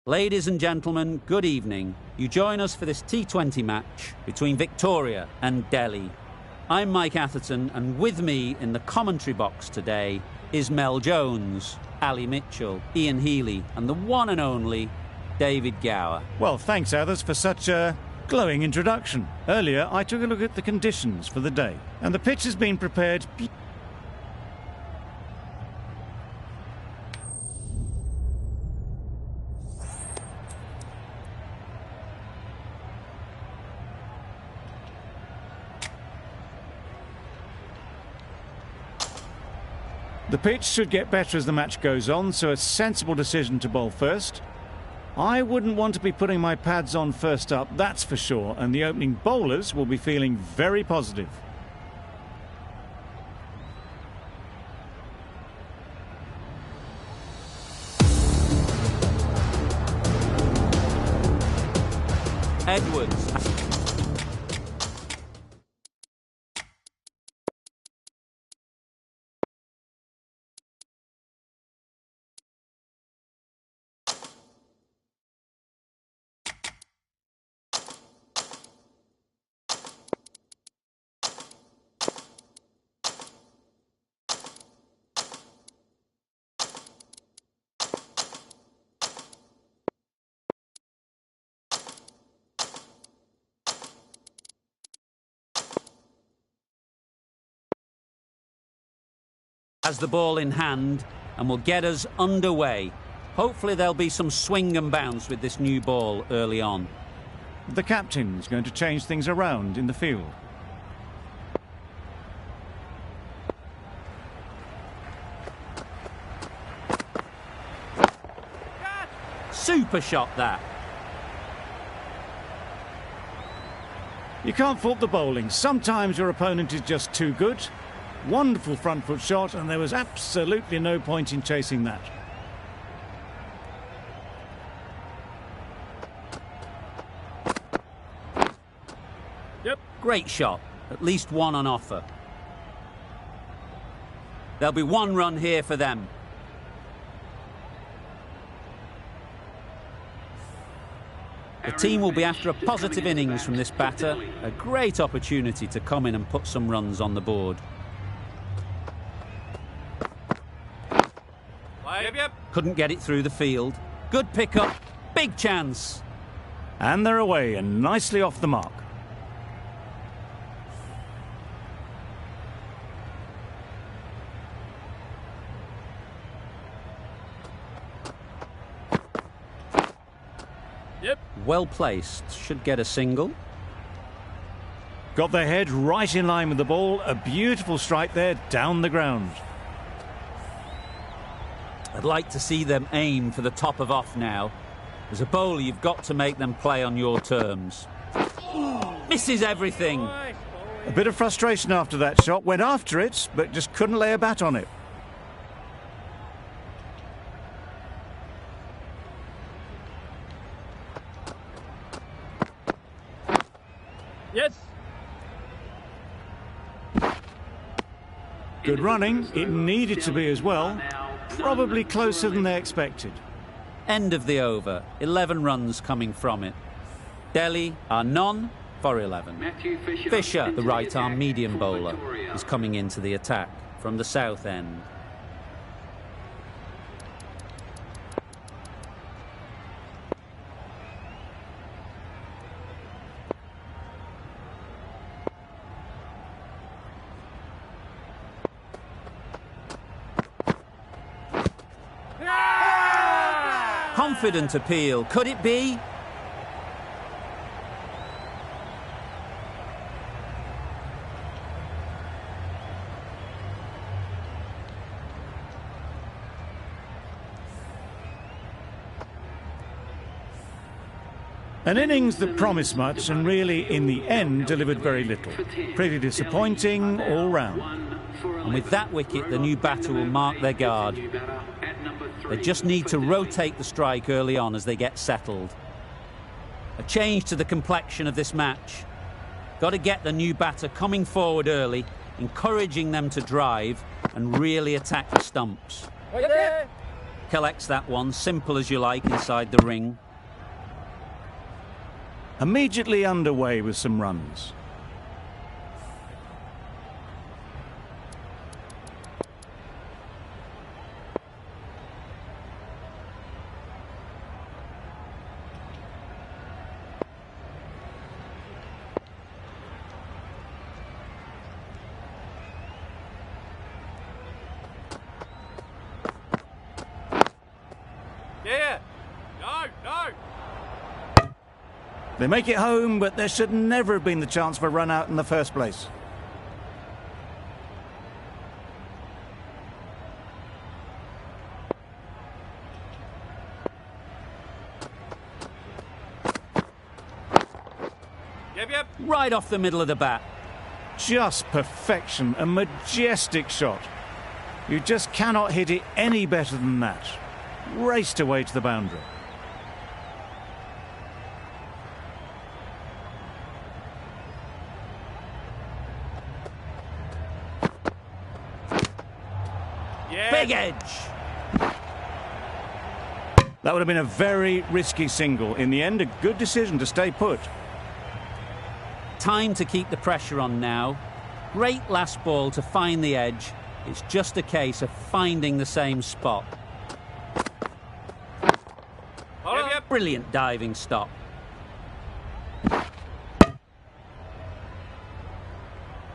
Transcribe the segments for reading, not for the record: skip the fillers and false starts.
Ladies and gentlemen, good evening. You join us for this T20 match between Victoria and Delhi. I'm Mike Atherton, and with me in the commentary box today is Mel Jones, Ali Mitchell, Ian Healy, and the one and only David Gower. Well, thanks, Athers, for such a glowing introduction. Earlier, I took a look at the conditions for the day, and the pitch has been prepared. The pitch should get better as the match goes on, so a sensible decision to bowl first. I wouldn't want to be putting my pads on first up, that's for sure, and the opening bowlers will be feeling very positive. Edwards. Has the ball in hand and will get us underway. Hopefully there'll be some swing and bounce with this new ball early on. The captain's going to change things around in the field. Super shot that. You can't fault the bowling. Sometimes your opponent is just too good. Wonderful front foot shot, and there was absolutely no point in chasing that. Yep. Great shot. At least one on offer. There'll be one run here for them. The team will be after a positive innings from this batter. A great opportunity to come in and put some runs on the board. Couldn't get it through the field. Good pick-up. Big chance. And they're away and nicely off the mark. Yep. Well placed. Should get a single. Got their head right in line with the ball. A beautiful strike there down the ground. I'd like to see them aim for the top of off now. As a bowler, you've got to make them play on your terms. Misses everything. A bit of frustration after that shot. Went after it, but just couldn't lay a bat on it. Yes. Good running. It needed to be as well. Probably closer than they expected. End of the over. 11 runs coming from it. Delhi are none for 11. Fisher, the right-arm medium bowler, is coming into the attack from the south end. Confident appeal. Could it be? An innings that promised much and really, in the end, delivered very little. Pretty disappointing all round. And with that wicket, the new batter will mark their guard. They just need to rotate the strike early on as they get settled. A change to the complexion of this match. Got to get the new batter coming forward early, encouraging them to drive and really attack the stumps. collects that one, simple as you like, inside the ring. Immediately underway with some runs. They make it home, but there should never have been the chance for a run out in the first place. Yep. Right off the middle of the bat. Just perfection, a majestic shot. You just cannot hit it any better than that. Raced away to the boundary. Big edge. That would have been a very risky single. In the end, a good decision to stay put. Time to keep the pressure on now. Great last ball to find the edge. It's just a case of finding the same spot. Brilliant diving stop.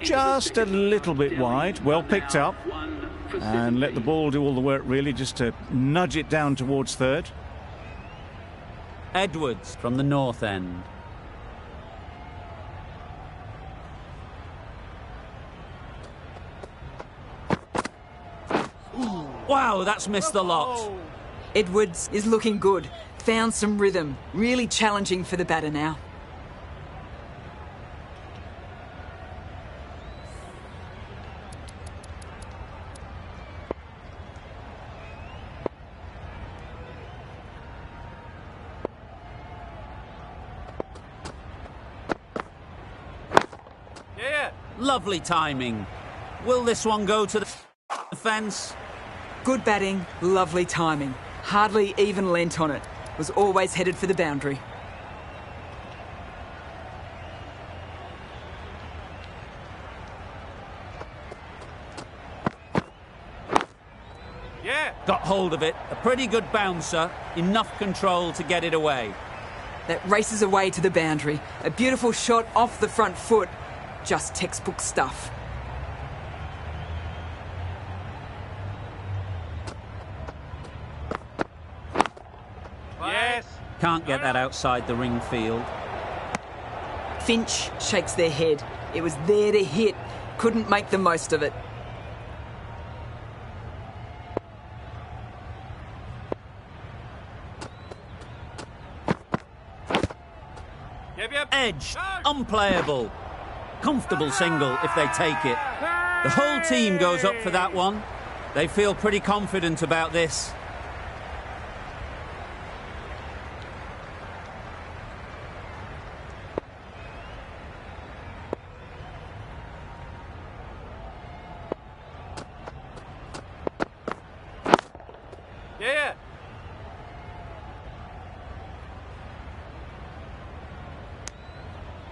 Just a little bit wide. Well picked up. And let the ball do all the work, really, just to nudge it down towards third. Edwards from the north end. Wow, that's missed the lot. Edwards is looking good. Found some rhythm. Really challenging for the batter now. Lovely timing. Will this one go to the fence? Good batting, lovely timing. Hardly even leant on it. Was always headed for the boundary. Got hold of it. A pretty good bouncer. Enough control to get it away. That races away to the boundary. A beautiful shot off the front foot. Just textbook stuff. Can't get that outside the ring field. Finch shakes their head. It was there to hit. Couldn't make the most of it. Edge. Unplayable. Comfortable single if they take it. The whole team goes up for that one. They feel pretty confident about this.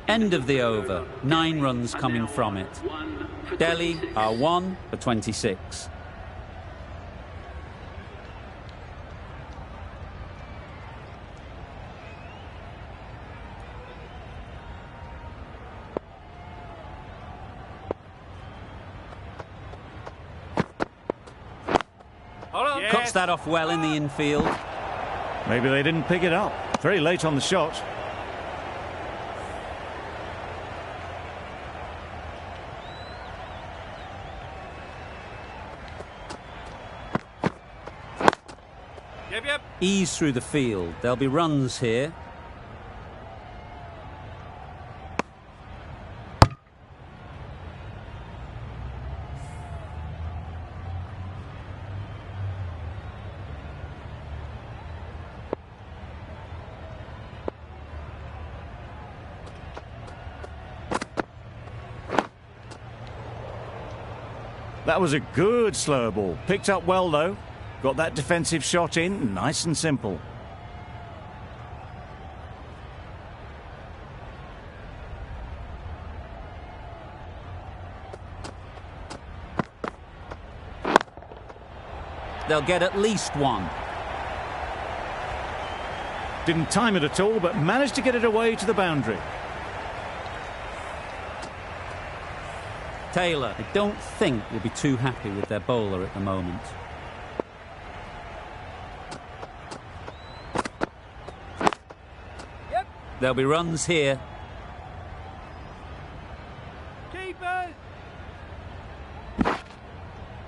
End of the over. 9 runs coming from it. Delhi are 1 for 26. Cuts that off well in the infield. Maybe they didn't pick it up. Very late on the shot. Ease through the field. There'll be runs here. That was a good slow ball. Picked up well, though. Got that defensive shot in, nice and simple. They'll get at least one. Didn't time it at all, but managed to get it away to the boundary. Taylor, I don't think, will be too happy with their bowler at the moment. Yep. There'll be runs here. Keeper!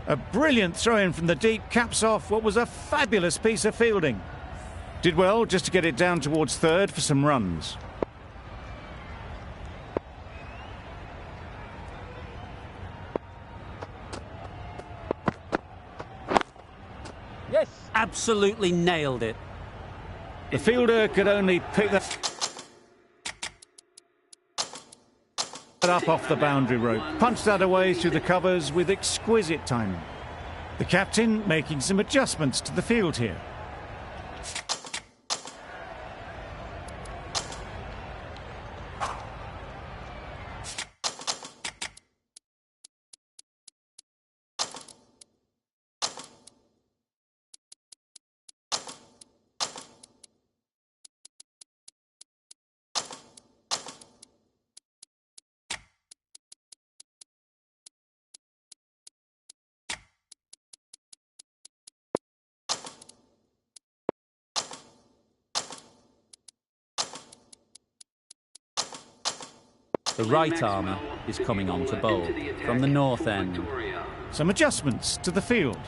A brilliant throw-in from the deep caps off what was a fabulous piece of fielding. Did well just to get it down towards third for some runs. Yes! Absolutely nailed it. The fielder could only pick that up off the boundary rope, punched that away through the covers with exquisite timing. The captain making some adjustments to the field here. The right armour is coming on to bowl from the north end. Some adjustments to the field.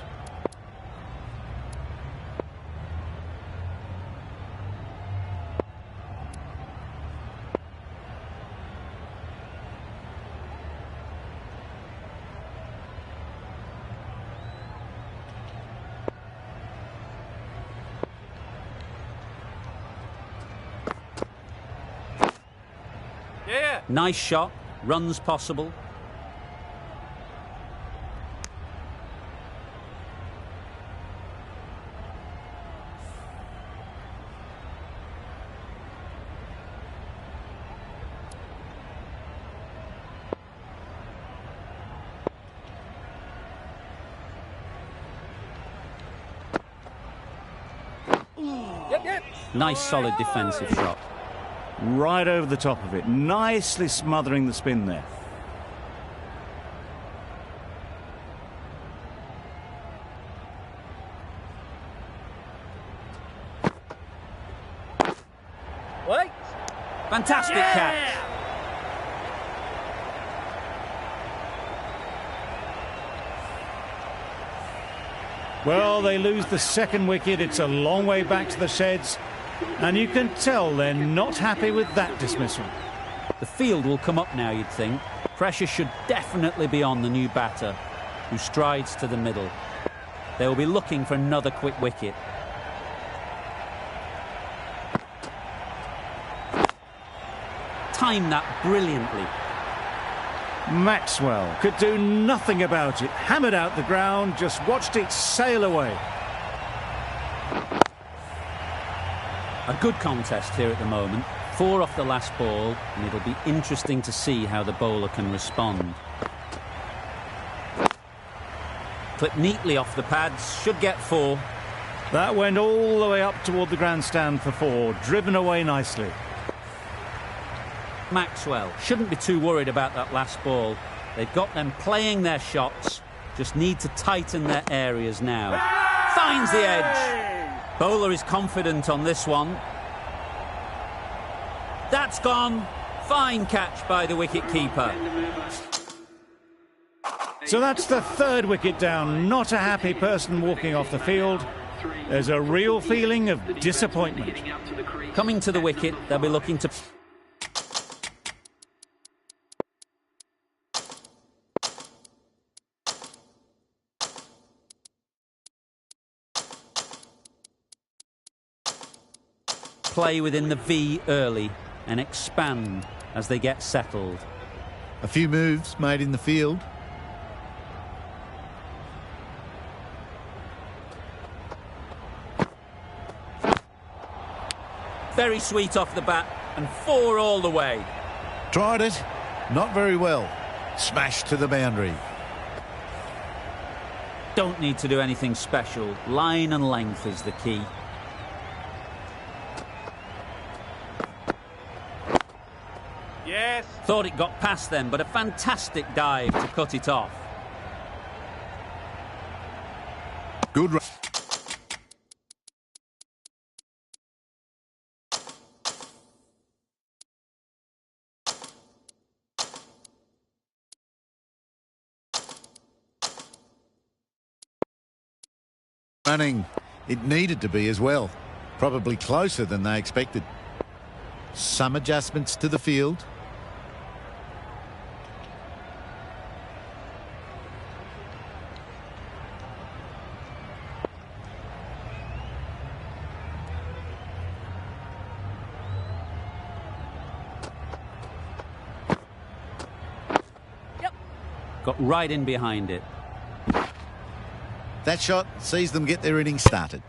Nice shot, runs possible. Nice solid defensive shot. Right over the top of it, nicely smothering the spin there. Wait! Fantastic catch. Well, they lose the second wicket. It's a long way back to the sheds. And you can tell they're not happy with that dismissal. The field will come up now, you'd think. Pressure should definitely be on the new batter, who strides to the middle. They will be looking for another quick wicket. Timed that brilliantly. Maxwell could do nothing about it. Hammered out the ground, just watched it sail away. A good contest here at the moment. 4 off the last ball, and it'll be interesting to see how the bowler can respond. Clipped neatly off the pads, should get 4. That went all the way up toward the grandstand for 4, driven away nicely. Maxwell shouldn't be too worried about that last ball. They've got them playing their shots, just need to tighten their areas now. Finds the edge. Bowler is confident on this one. That's gone. Fine catch by the wicket-keeper. So that's the 3rd wicket down. Not a happy person walking off the field. There's a real feeling of disappointment. Coming to the wicket, they'll be looking to... play within the V early and expand as they get settled. A few moves made in the field. Very sweet off the bat, and 4 all the way. Tried it. Not very well. Smashed to the boundary. Don't need to do anything special. Line and length is the key. Yes. Thought it got past them, but a fantastic dive to cut it off. Good run. Running. It needed to be as well. Probably closer than they expected. Some adjustments to the field. Got right in behind it. That shot sees them get their innings started.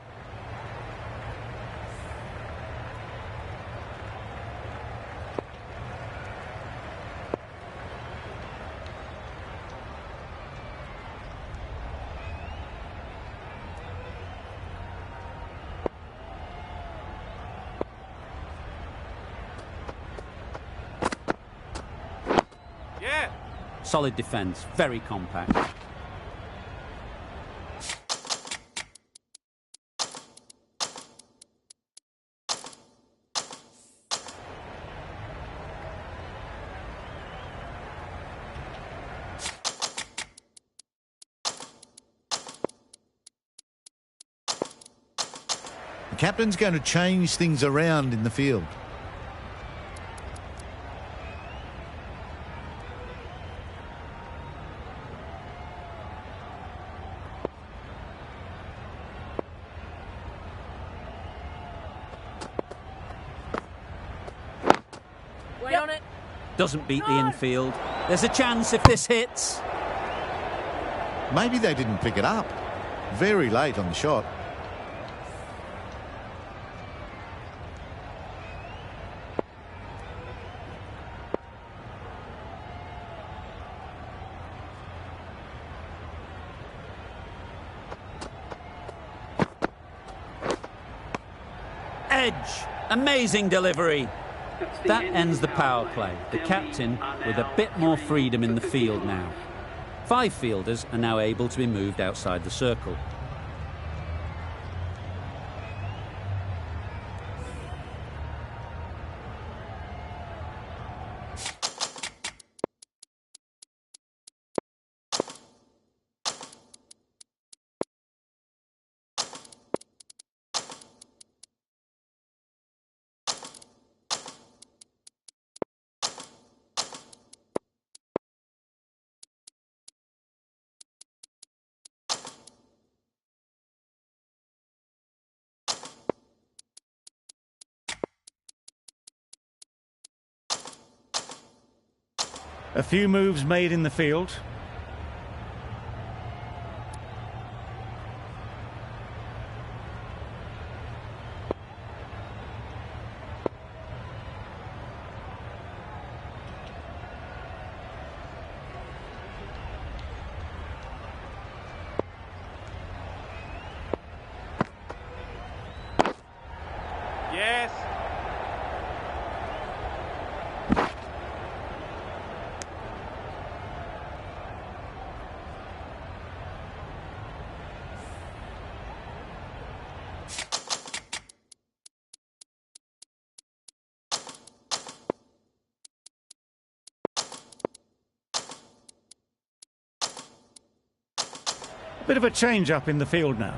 Yeah. Solid defence, very compact. The captain's going to change things around in the field. Wait on it. Doesn't beat the infield. There's a chance if this hits. Maybe they didn't pick it up. Very late on the shot. Edge. Amazing delivery. That ends the power play. The captain with a bit more freedom in the field now. 5 fielders are now able to be moved outside the circle. A few moves made in the field. Yes. A bit of a change up in the field now.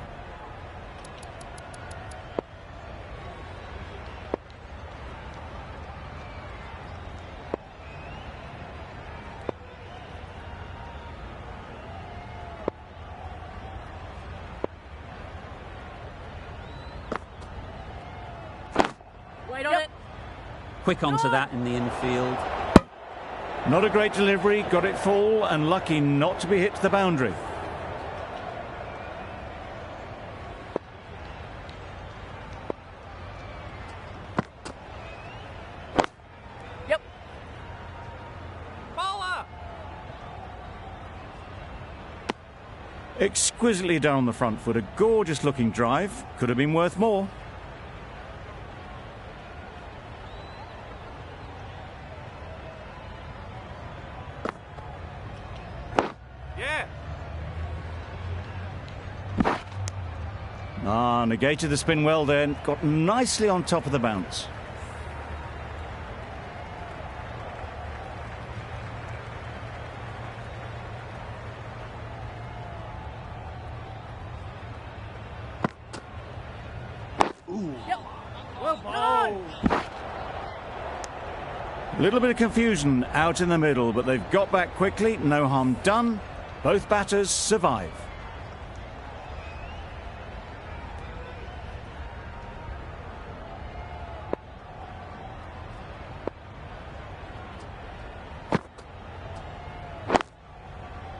Wait on it. Quick onto that in the infield. Not a great delivery, got it full and lucky not to be hit to the boundary. Exquisitely done on the front foot. A gorgeous looking drive. Could have been worth more. Yeah. Negated the spin well then. Got nicely on top of the bounce. A little bit of confusion out in the middle, but they've got back quickly. No harm done. Both batters survive.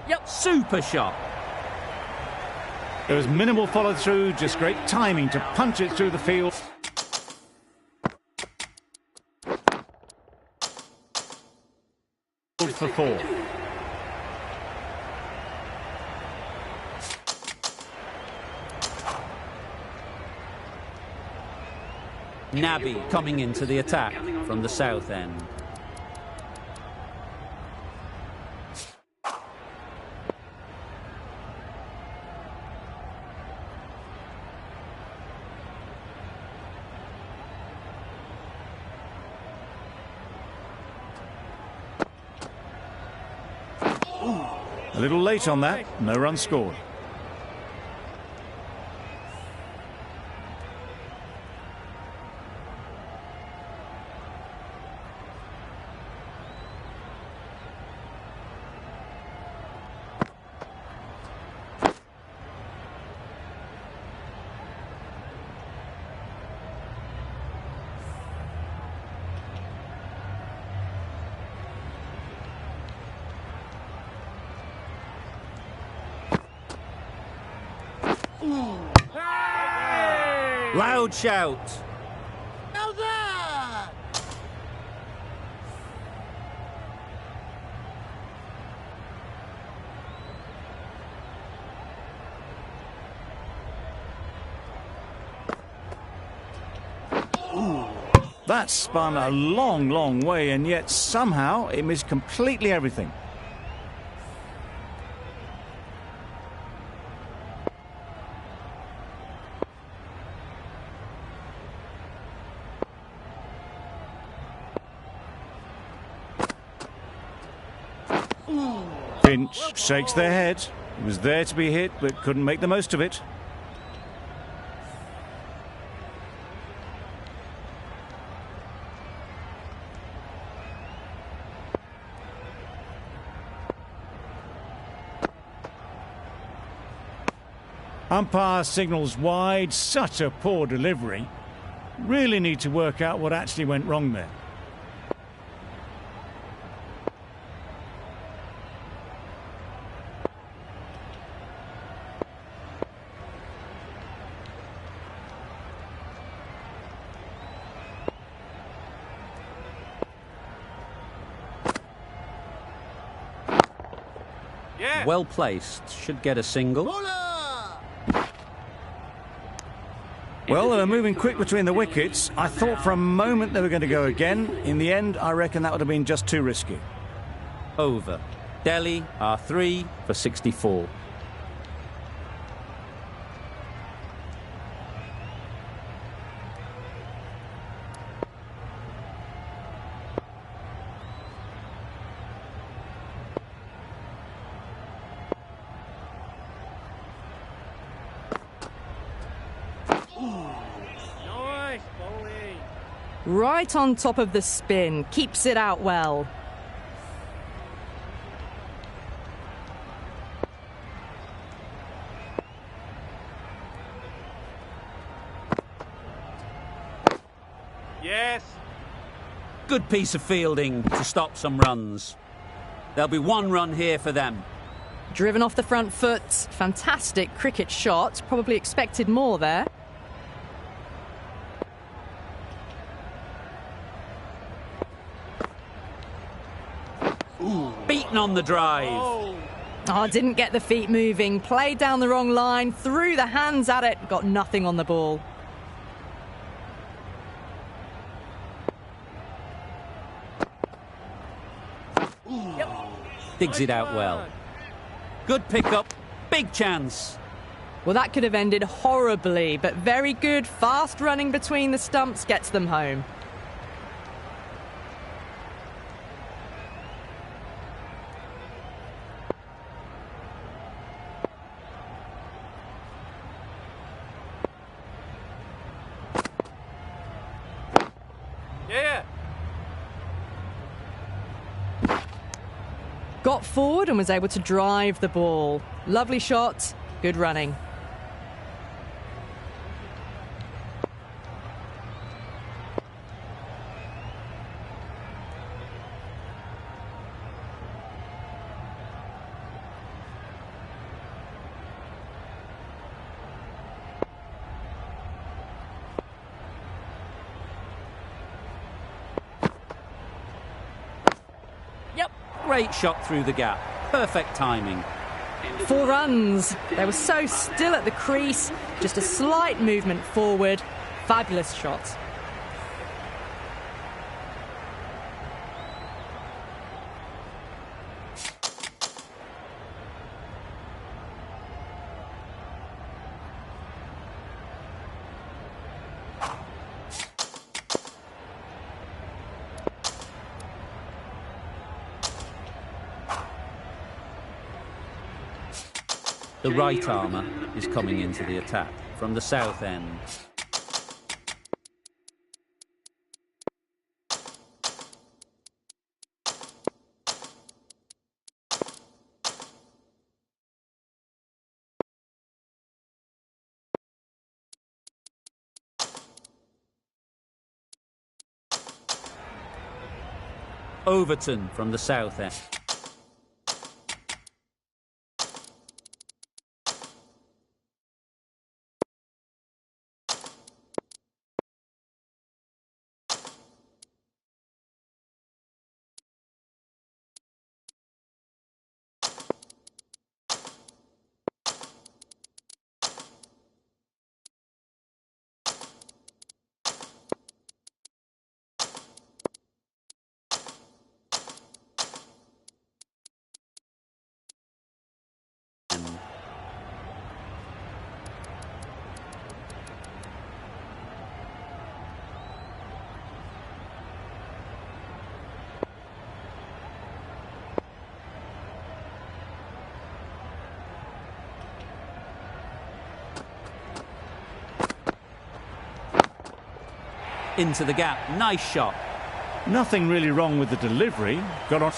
Yep, super shot. There was minimal follow through, just great timing to punch it through the field. For 4. Nabby coming into the attack from the south end. A little late on that, no run scored. Loud shout. Now that! That spun a long, long way, and yet somehow it missed completely everything. Finch shakes their head. It was there to be hit, but couldn't make the most of it. Umpire signals wide. Such a poor delivery. Really need to work out what actually went wrong there. Yeah. Well placed. Should get a single. Well, they were moving quick between the wickets. I thought for a moment they were going to go again. In the end, I reckon that would have been just too risky. Over. Delhi are 3 for 64. Nice bowling. Right on top of the spin. Keeps it out well. Yes. Good piece of fielding to stop some runs. There'll be 1 run here for them. Driven off the front foot. Fantastic cricket shot. Probably expected more there. Beaten on the drive. Oh. Oh, didn't get the feet moving. Played down the wrong line. Threw the hands at it. Got nothing on the ball. Digs it out well. Good pick-up. Big chance. Well, that could have ended horribly, but very good. Fast running between the stumps gets them home. Yeah. Got forward and was able to drive the ball. Lovely shot, good running. Great shot through the gap. Perfect timing. 4 runs. They were so still at the crease. Just a slight movement forward. Fabulous shot. The right armour is coming into the attack from the south end. Overton from the south end. Into the gap. Nice shot. Nothing really wrong with the delivery. Got on.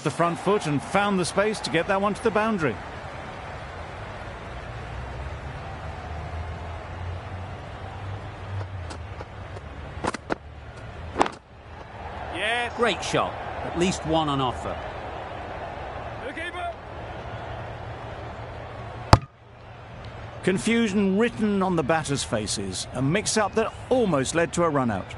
The front foot and found the space to get that one to the boundary. Yes. Great shot. At least one on offer. The keeper. Confusion written on the batters' faces. A mix-up that almost led to a run-out.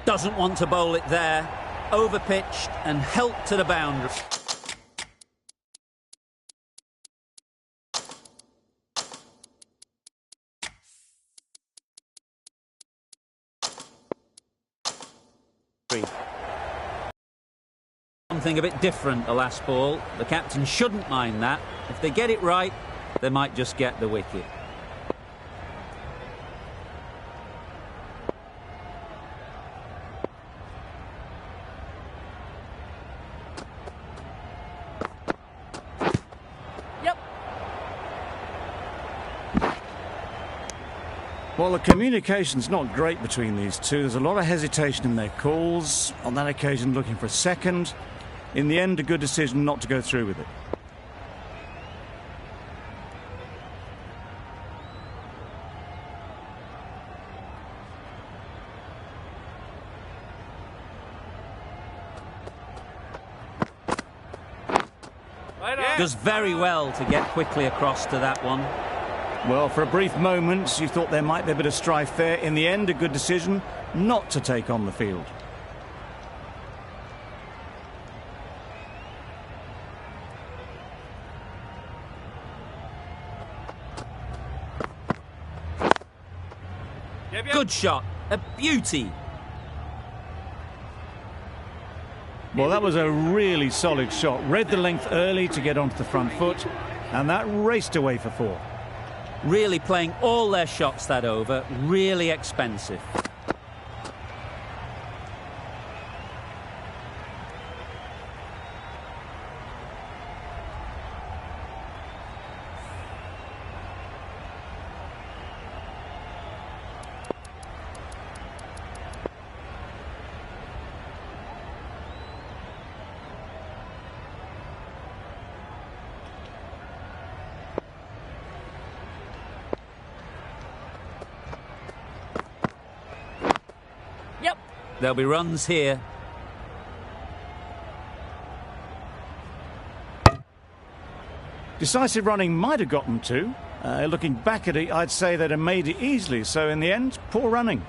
Doesn't want to bowl it there. Overpitched and helped to the boundary. Something a bit different the last ball. The captain shouldn't mind that. If they get it right, they might just get the wicket. Well, the communication's not great between these two. There's a lot of hesitation in their calls. On that occasion, looking for a second. In the end, a good decision not to go through with it. Later. Does very well to get quickly across to that one. Well, for a brief moment, you thought there might be a bit of strife there. In the end, a good decision not to take on the field. Yep. Good shot. A beauty. Well, that was a really solid shot. Read the length early to get onto the front foot, and that raced away for 4. Really playing all their shots that over. Really expensive. There'll be runs here. Decisive running might have gotten 2. Looking back at it, I'd say they'd have made it easily. So in the end, poor running.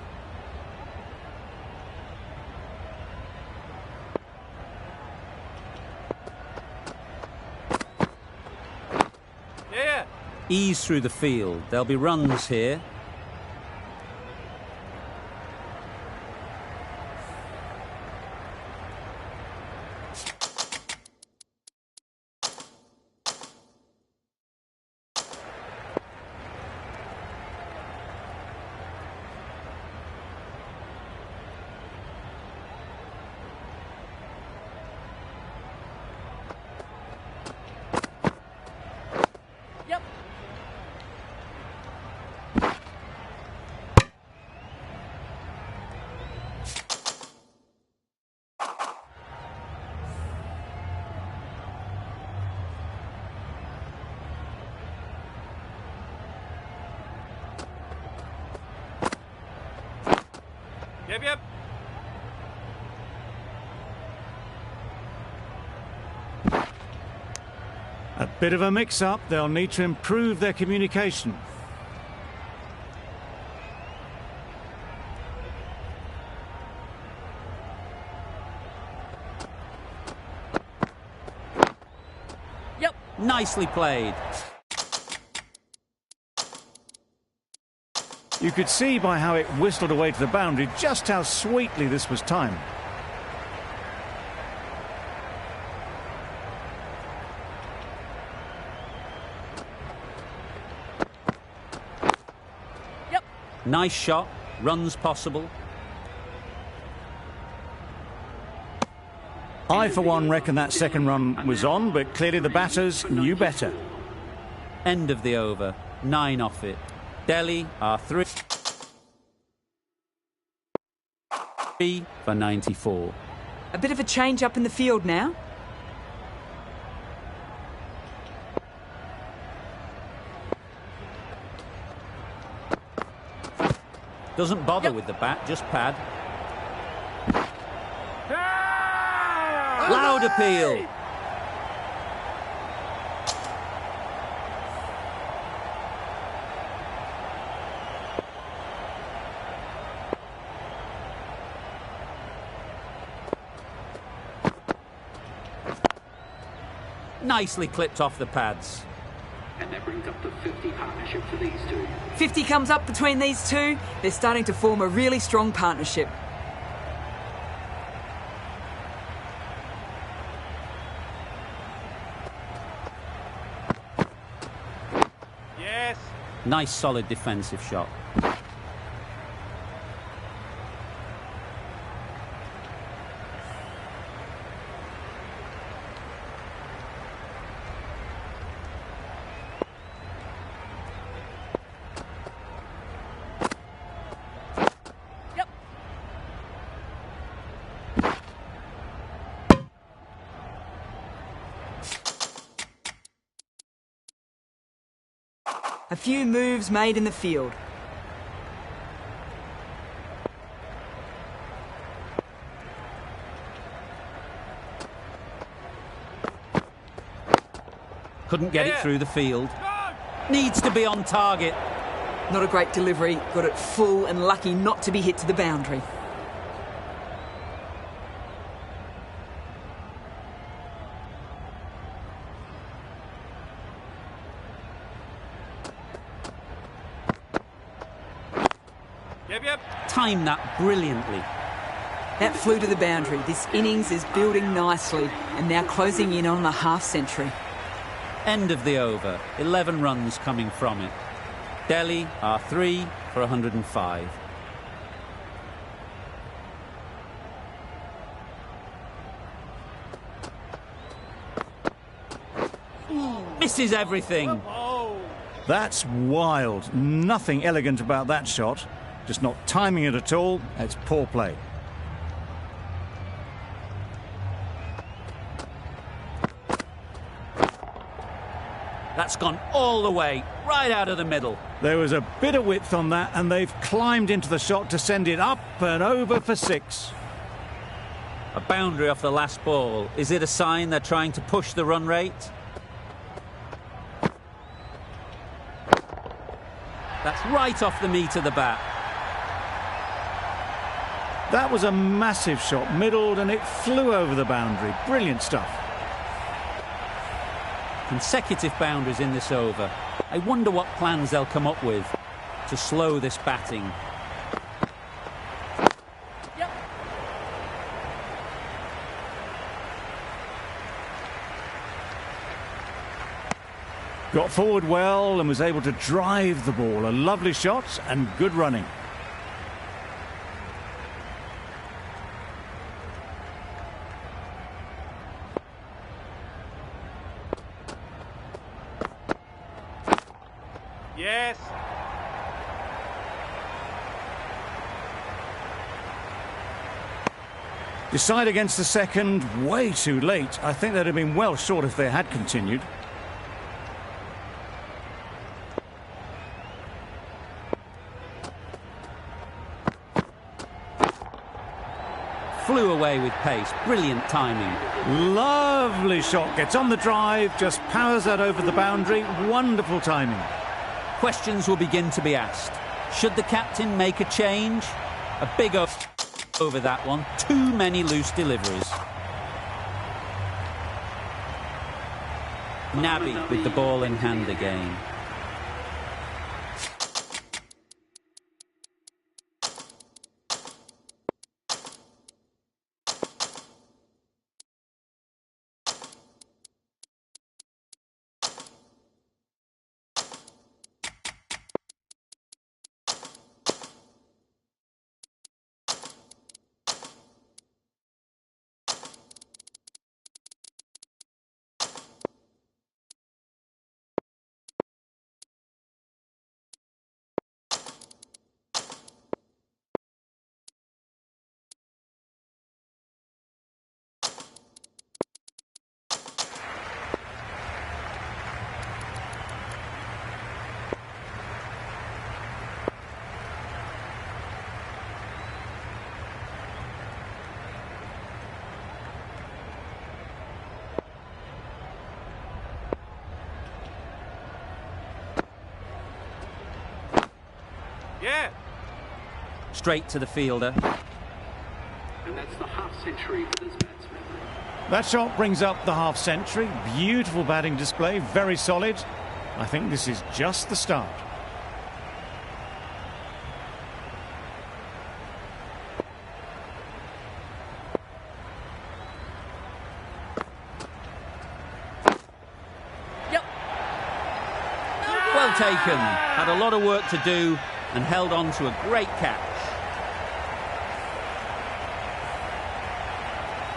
Yeah. Ease through the field. There'll be runs here. Yep. A bit of a mix-up. They'll need to improve their communication. Yep. Nicely played. You could see by how it whistled away to the boundary just how sweetly this was timed. Yep. Nice shot. Runs possible. I, for one, reckon that second run was on, but clearly the batters knew better. End of the over. 9 off it. Delhi are 3 for 94. A bit of a change up in the field now. Doesn't bother with the bat, just pad. Loud appeal. Nicely clipped off the pads. And that brings up the 50 partnership for these two. 50 comes up between these two. They're starting to form a really strong partnership. Yes. Nice solid defensive shot. A few moves made in the field. Couldn't get it through the field. Needs to be on target. Not a great delivery, got it full and lucky not to be hit to the boundary. Yep. Timed that brilliantly. That flew to the boundary. This innings is building nicely and now closing in on the half-century. End of the over. 11 runs coming from it. Delhi are 3 for 105. Misses everything. That's wild. Nothing elegant about that shot. Just not timing it at all. It's poor play. That's gone all the way, right out of the middle. There was a bit of width on that, and they've climbed into the shot to send it up and over for 6. A boundary off the last ball. Is it a sign they're trying to push the run rate? That's right off the meat of the bat. That was a massive shot, middled, and it flew over the boundary. Brilliant stuff. Consecutive boundaries in this over. I wonder what plans they'll come up with to slow this batting. Got forward well and was able to drive the ball. A lovely shot and good running. Yes. Decide against the second, way too late. I think they'd have been well short if they had continued. Flew away with pace. Brilliant timing. Lovely shot. Gets on the drive, just powers that over the boundary. Wonderful timing. Questions will begin to be asked. Should the captain make a change? A big over that one. Too many loose deliveries. Nabi with the ball in hand again. Yeah. Straight to the fielder. And that's the half-century for this batsman. That shot brings up the half-century. Beautiful batting display, very solid. I think this is just the start. Well taken. Had a lot of work to do and held on to a great catch.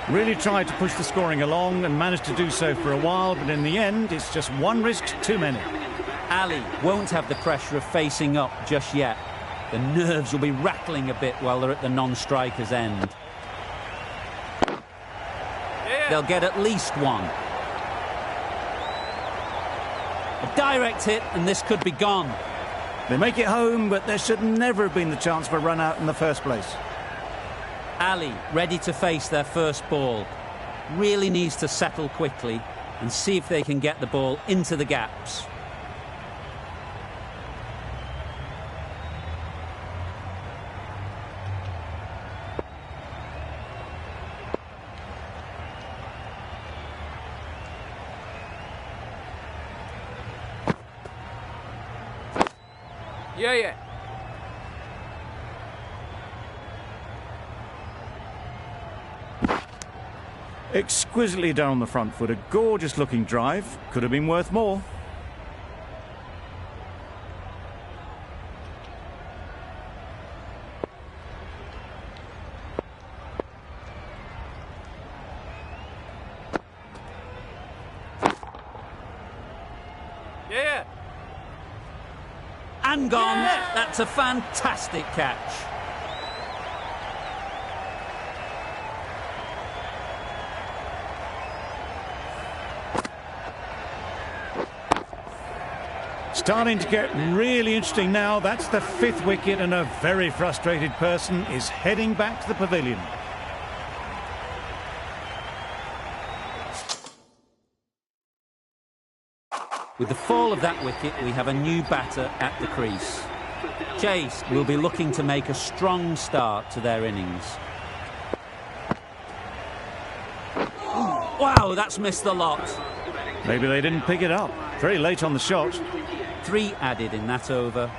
Really tried to push the scoring along and managed to do so for a while, but in the end, it's just one risk too many. Ali won't have the pressure of facing up just yet. The nerves will be rattling a bit while they're at the non-striker's end. They'll get at least one. A direct hit and this could be gone. They make it home, but there should never have been the chance for a run out in the first place. Ali ready to face their first ball. Really needs to settle quickly and see if they can get the ball into the gaps. Yeah, yeah. Exquisitely done on the front foot. A gorgeous looking drive. Could have been worth more. Yeah. And gone. That's a fantastic catch. Starting to get really interesting now. That's the 5th wicket, and a very frustrated person is heading back to the pavilion. With the fall of that wicket, we have a new batter at the crease. Chase will be looking to make a strong start to their innings. Wow, that's missed the lot. Maybe they didn't pick it up. Very late on the shot. 3 added in that over.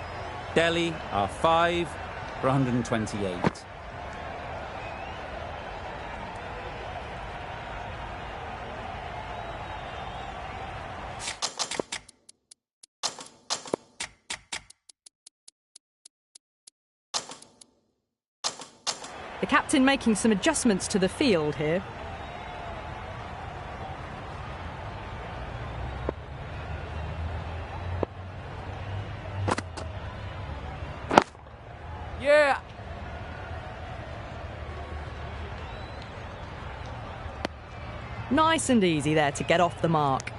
Delhi are 5 for 128. The captain making some adjustments to the field here. Yeah. Nice and easy there to get off the mark.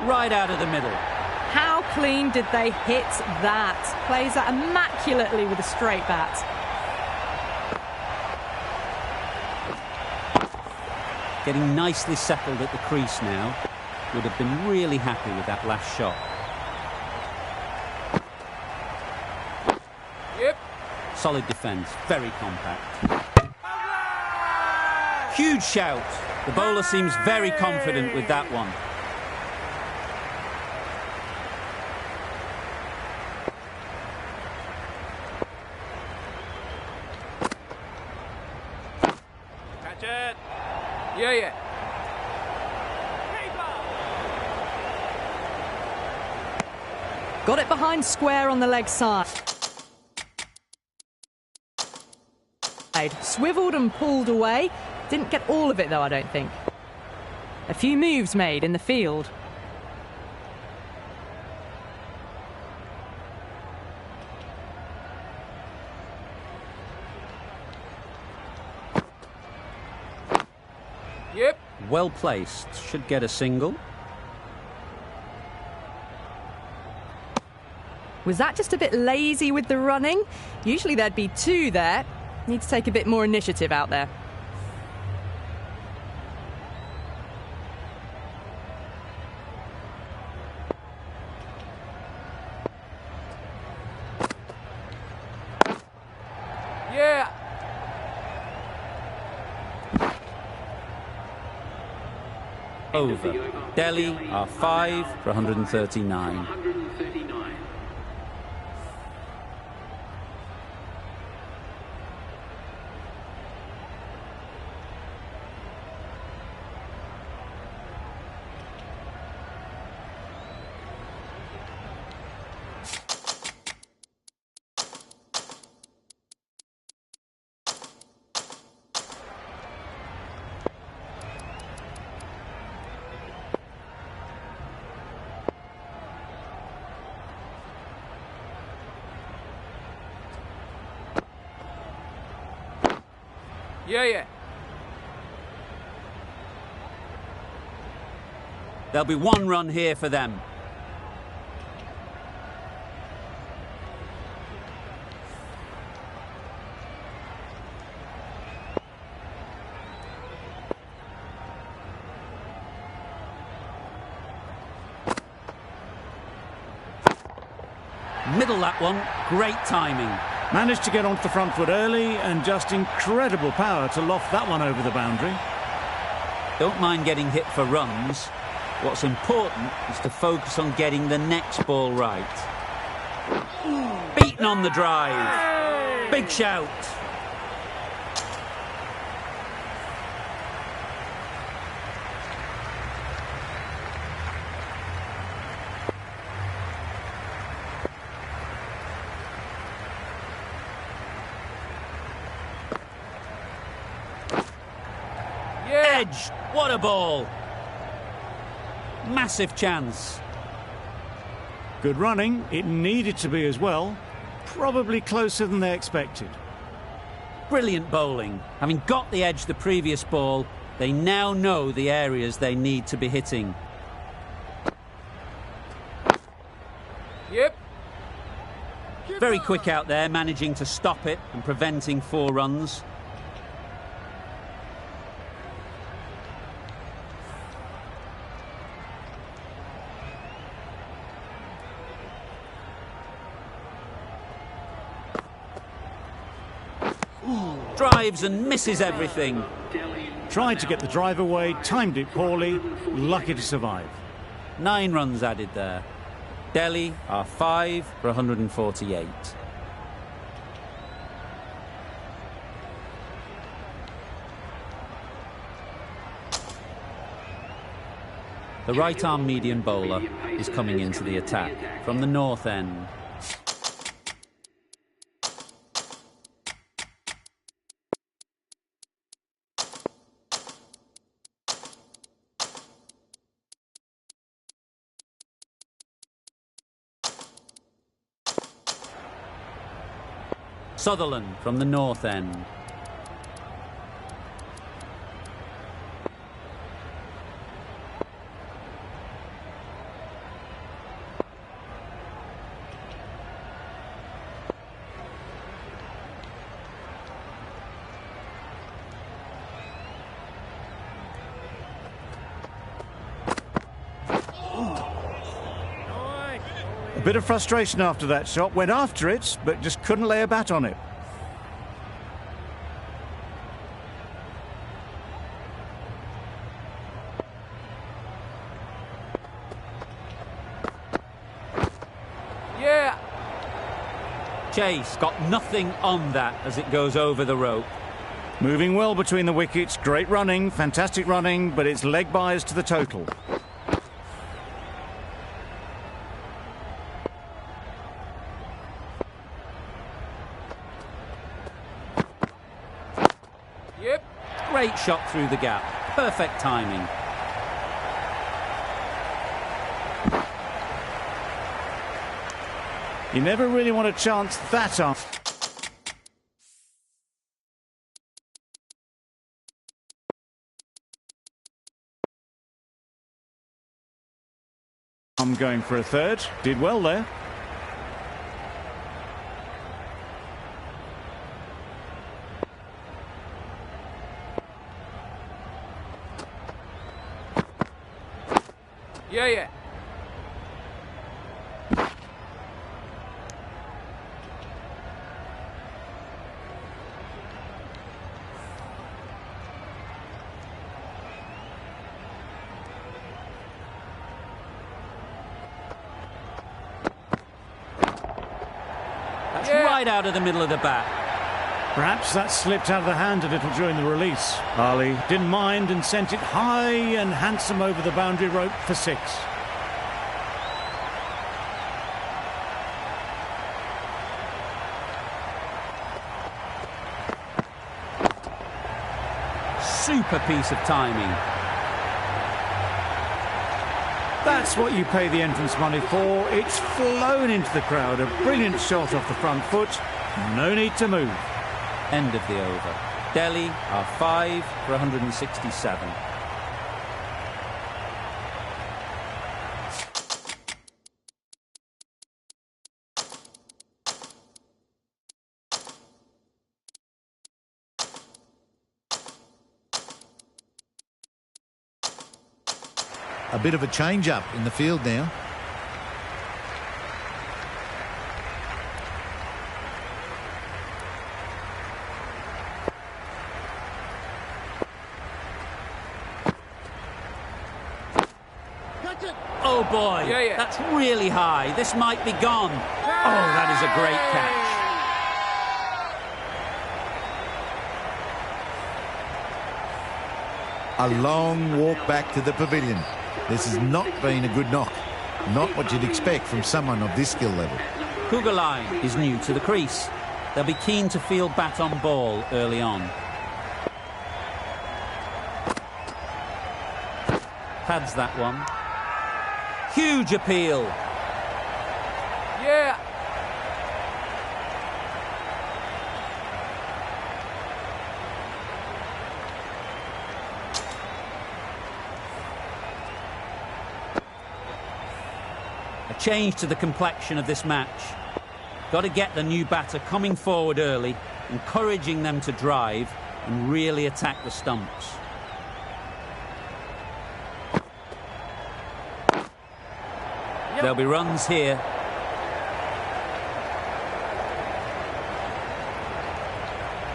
Right out of the middle. How clean did they hit that? Plays that immaculately with a straight bat. Getting nicely settled at the crease now. Would have been really happy with that last shot. Yep. Solid defence, very compact. Huge shout. The bowler seems very confident with that one. Catch it. Yeah, yeah. Got it behind square on the leg side. Swiveled and pulled away. Didn't get all of it though, I don't think. A few moves made in the field. Yep. Well placed. Should get a single. Was that just a bit lazy with the running? Usually there'd be 2 there. Need to take a bit more initiative out there. Yeah. Over. Delhi are 5 for 139. 139. Yeah, yeah. There'll be 1 run here for them. Middle that one. Great timing. Managed to get onto the front foot early and just incredible power to loft that one over the boundary. Don't mind getting hit for runs. What's important is to focus on getting the next ball right. Beaten on the drive. Big shout. Edge. What a ball. Massive chance. Good running. It needed to be as well. Probably closer than they expected. Brilliant bowling. Having got the edge the previous ball, they now know the areas they need to be hitting. Yep. Very quick out there, managing to stop it and preventing 4 runs. Drives and misses everything. Tried to get the drive away, timed it poorly, lucky to survive. 9 runs added there. Delhi are 5 for 148. The right-arm medium bowler is coming into the attack from the north end. Sutherland from the north end. A bit of frustration after that shot. Went after it, but just couldn't lay a bat on it. Yeah. Chase got nothing on that as it goes over the rope. Moving well between the wickets. Great running, fantastic running, but it's leg byes to the total. Yep. Great shot through the gap. Perfect timing. You never really want to chance that on. I'm going for a third. Did well there. Yeah. That's right out of the middle of the bat. Perhaps that slipped out of the hand a little during the release. Ali didn't mind and sent it high and handsome over the boundary rope for 6. Super piece of timing. That's what you pay the entrance money for. It's flown into the crowd. A brilliant shot off the front foot. No need to move. End of the over. Delhi are 5 for 167. A bit of a change-up in the field now. Oh boy, Yeah. that's really high. This might be gone. Oh, that is a great catch. A long walk back to the pavilion. This has not been a good knock. Not what you'd expect from someone of this skill level. Kugelheim is new to the crease. They'll be keen to field bat on ball early on. Pads that one. Huge appeal. Yeah. A change to the complexion of this match. Got to get the new batter coming forward early, encouraging them to drive and really attack the stumps. There'll be runs here.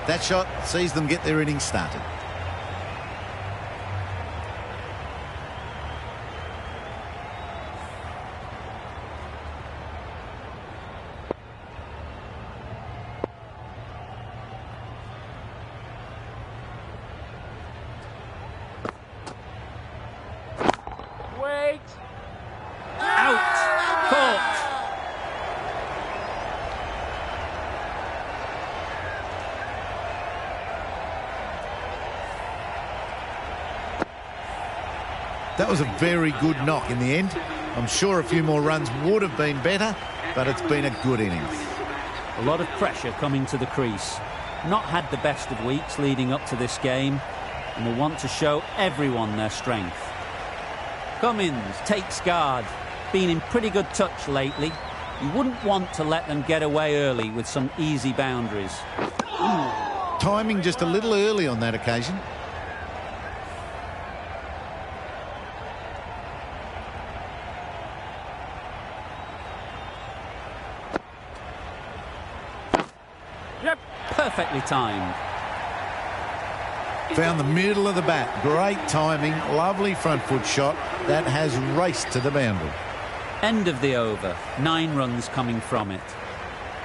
That shot sees them get their innings started. Wait. Out! Caught! That was a very good knock in the end. I'm sure a few more runs would have been better, but it's been a good innings. A lot of pressure coming to the crease. Not had the best of weeks leading up to this game, and will want to show everyone their strength. Cummins takes guard. Been in pretty good touch lately. You wouldn't want to let them get away early with some easy boundaries. Timing just a little early on that occasion. Yep. Perfectly timed. Found the middle of the bat. Great timing. Lovely front foot shot. That has raced to the boundary. End of the over. 9 runs coming from it.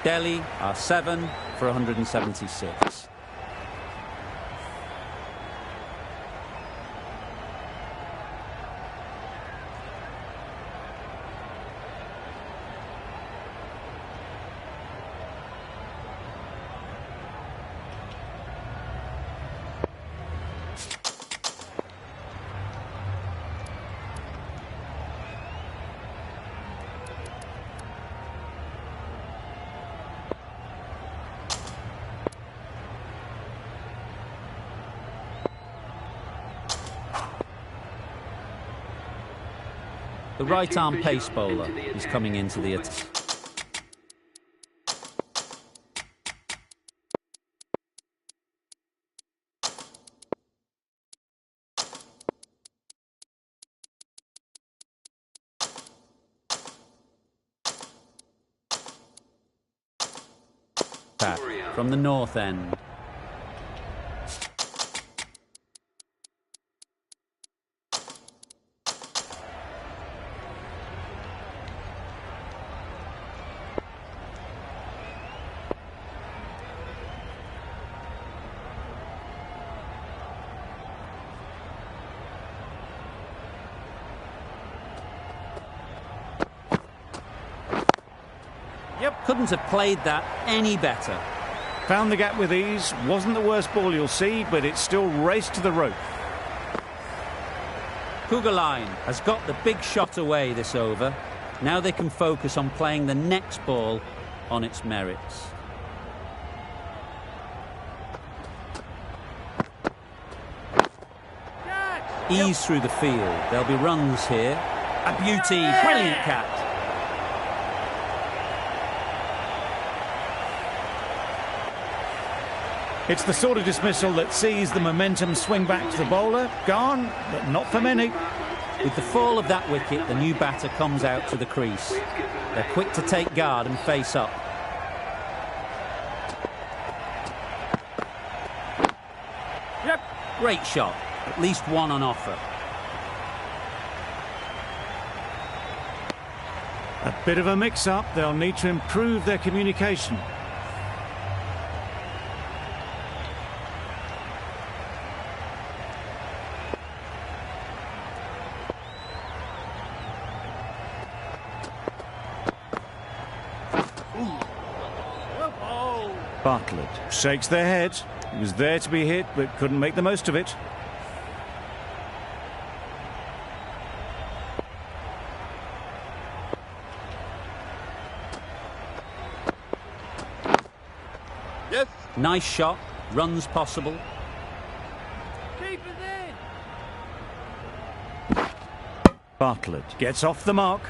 Delhi are 7 for 176. The right-arm pace bowler is coming into the attack. From the north end. Yep. Couldn't have played that any better. Found the gap with ease. Wasn't the worst ball you'll see, but it still raced to the rope. Kugelheim has got the big shot away this over. Now they can focus on playing the next ball on its merits. Ease through the field. There'll be runs here. A beauty. Brilliant catch. It's the sort of dismissal that sees the momentum swing back to the bowler. Gone, but not for many. With the fall of that wicket, the new batter comes out to the crease. They're quick to take guard and face up. Yep. Great shot. At least one on offer. A bit of a mix-up. They'll need to improve their communication. Bartlett shakes their head. He was there to be hit, but couldn't make the most of it. Yes. Nice shot. Runs possible. Keep it in. Bartlett gets off the mark.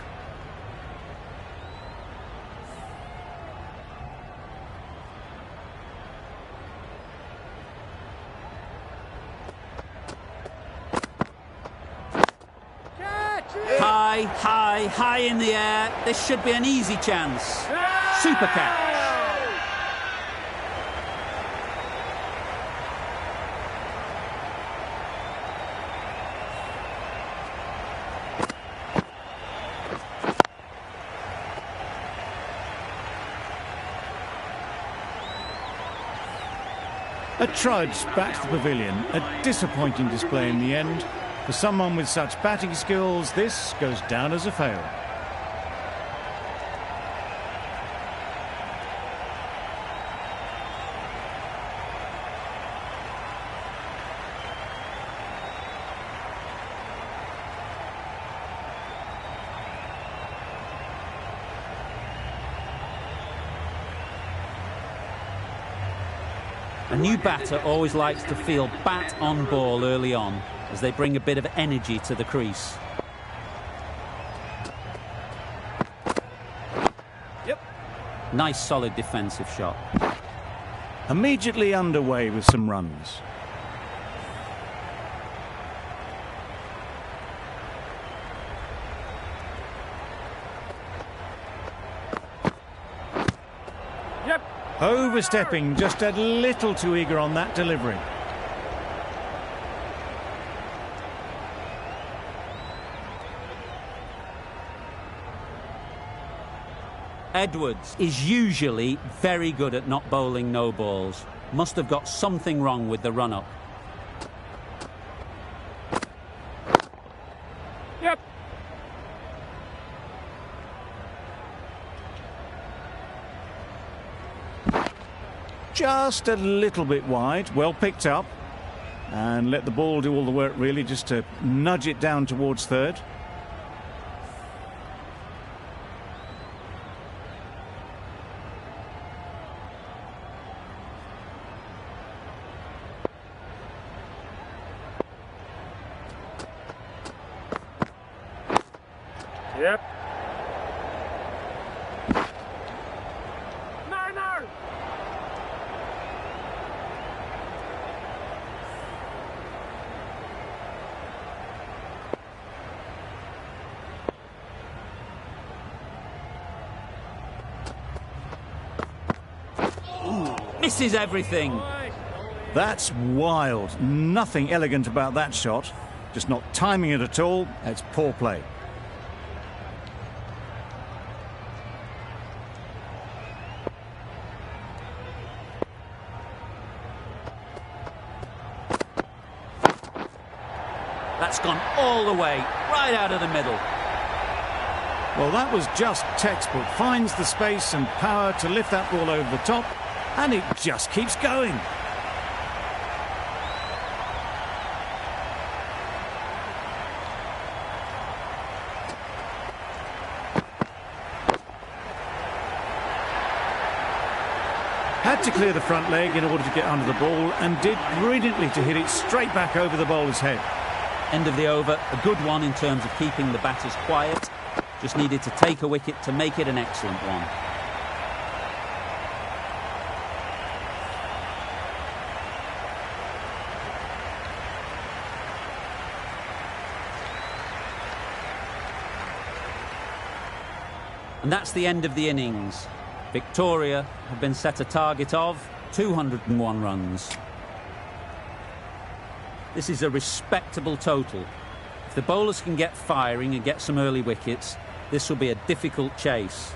High in the air. This should be an easy chance. Super catch. A trudge back to the pavilion. A disappointing display in the end. For someone with such batting skills, this goes down as a fail. A new batter always likes to feel bat on ball early on, as they bring a bit of energy to the crease. Yep. Nice solid defensive shot. Immediately underway with some runs. Yep. Overstepping, just a little too eager on that delivery. Edwards is usually very good at not bowling no balls. Must have got something wrong with the run-up. Yep. Just a little bit wide, well picked up. And let the ball do all the work really, just to nudge it down towards third. Yep. No. Misses everything. That's wild. Nothing elegant about that shot. Just not timing it at all. It's poor play. That's gone all the way, right out of the middle. Well, that was just textbook. Finds the space and power to lift that ball over the top, and it just keeps going. Had to clear the front leg in order to get under the ball, and did brilliantly to hit it straight back over the bowler's head. End of the over, a good one in terms of keeping the batters quiet. Just needed to take a wicket to make it an excellent one. And that's the end of the innings. Victoria have been set a target of 201 runs. This is a respectable total. If the bowlers can get firing and get some early wickets, This will be a difficult chase.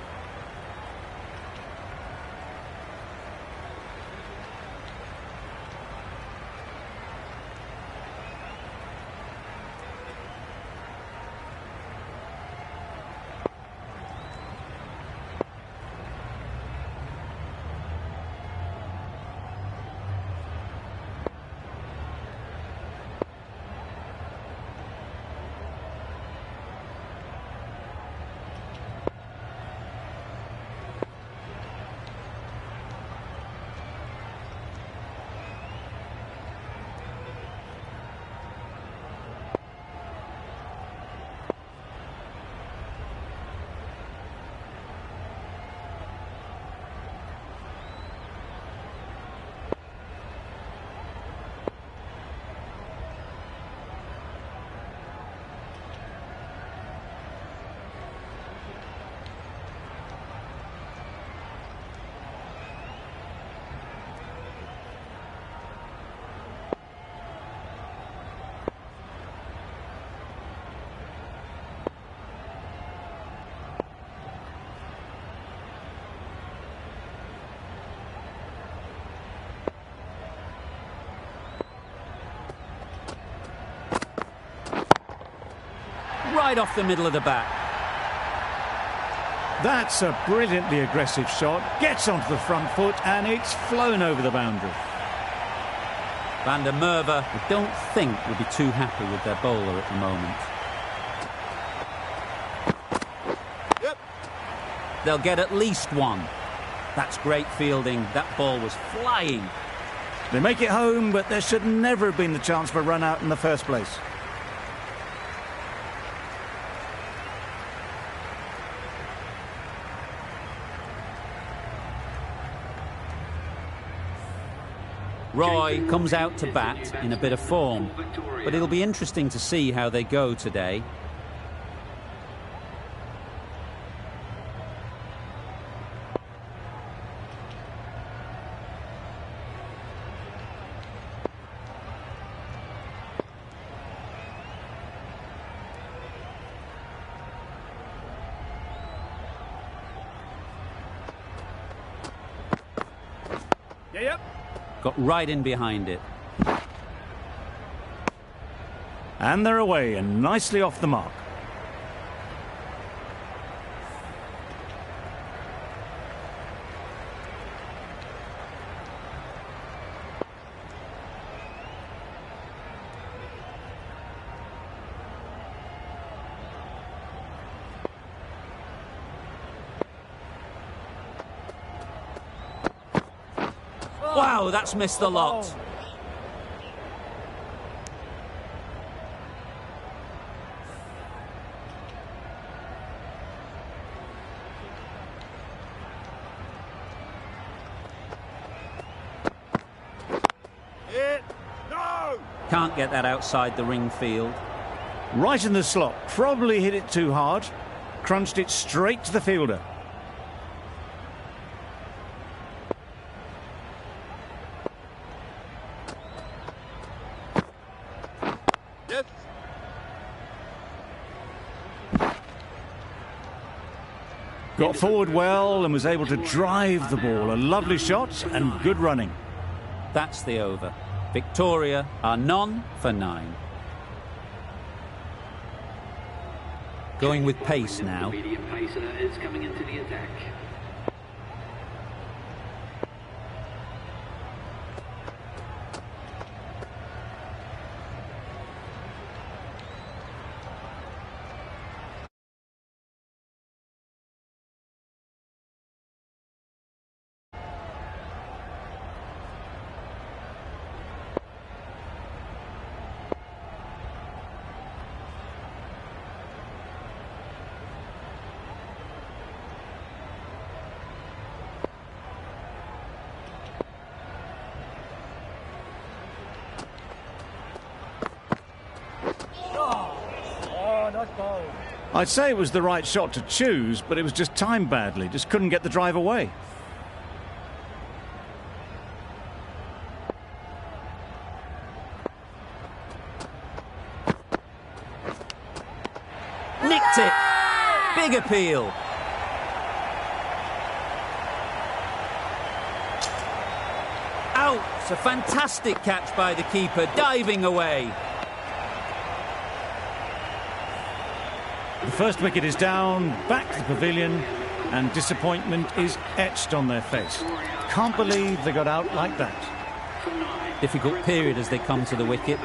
Right off the middle of the bat. That's a brilliantly aggressive shot. Gets onto the front foot and it's flown over the boundary. Van der Merwe, I don't think, will be too happy with their bowler at the moment. Yep. They'll get at least one. That's great fielding. That ball was flying. They make it home, but there should never have been the chance for a run out in the first place. Roy comes out to bat in a bit of form, but it'll be interesting to see how they go today. Yep. Got right in behind it. And they're away and nicely off the mark. Wow, that's missed the lot. No! Can't get that outside the ring field. Right in the slot. Probably hit it too hard. Crunched it straight to the fielder. Yes. Got forward well and was able to drive the ball. A lovely shot and good running. That's the over. Victoria are none for 9. Going with pace now. The medium pacer is coming into the attack. I'd say it was the right shot to choose, but it was just timed badly. Just couldn't get the drive away. Nicked it. Big appeal. Out! It's a fantastic catch by the keeper, diving away. The first wicket is down, back to the pavilion, and disappointment is etched on their face. Can't believe they got out like that. Difficult period as they come to the wicket.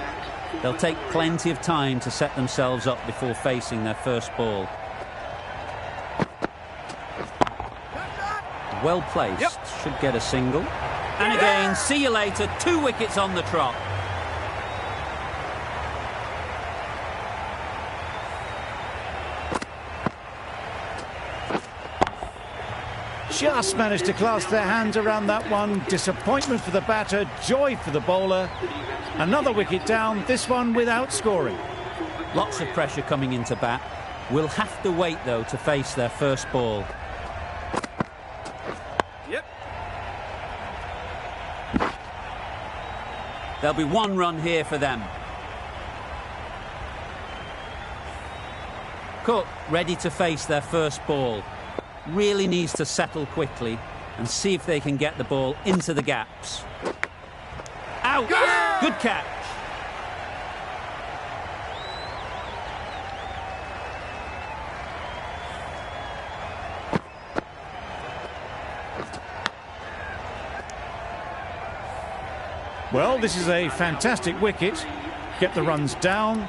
They'll take plenty of time to set themselves up before facing their first ball. Well placed, should get a single. And again, see you later, 2 wickets on the trot. Just managed to clasp their hands around that one. Disappointment for the batter, joy for the bowler. Another wicket down, this one without scoring. Lots of pressure coming into bat. Will have to wait, though, to face their first ball. There'll be 1 run here for them. Cook ready to face their first ball. Really needs to settle quickly and see if they can get the ball into the gaps. Out! Yeah! Good catch. Well, this is a fantastic wicket. Get the runs down.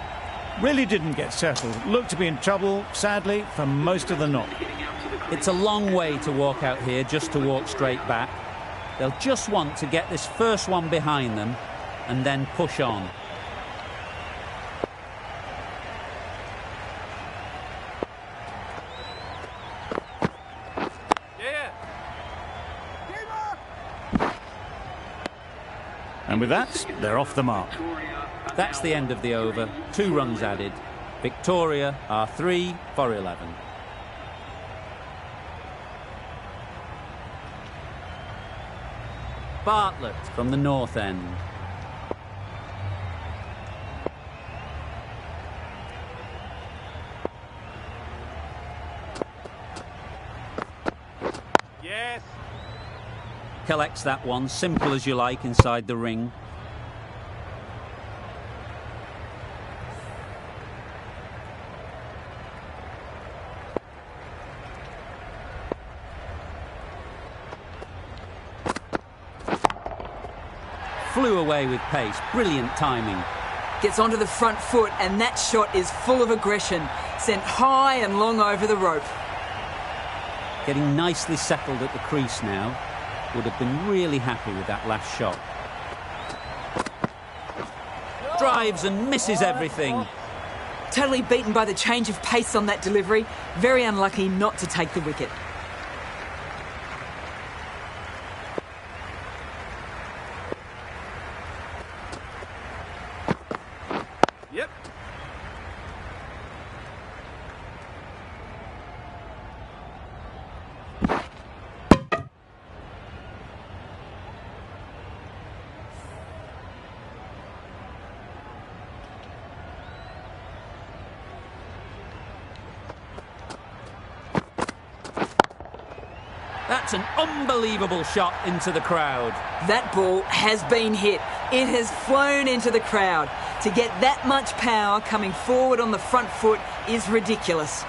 Really didn't get settled. Looked to be in trouble, sadly, for most of the knock. It's a long way to walk out here just to walk straight back. They'll just want to get this first one behind them and then push on. And with that, they're off the mark. That's the end of the over. 2 runs added. Victoria are 3 for 11. Bartlett from the north end. Yes. Collects that one, simple as you like, inside the ring. Flew away with pace, brilliant timing. Gets onto the front foot, and that shot is full of aggression. Sent high and long over the rope. Getting nicely settled at the crease now. Would have been really happy with that last shot. Drives and misses everything. Totally beaten by the change of pace on that delivery. Very unlucky not to take the wicket. Yep. That's an unbelievable shot into the crowd. That ball has been hit. It has flown into the crowd. To get that much power coming forward on the front foot is ridiculous.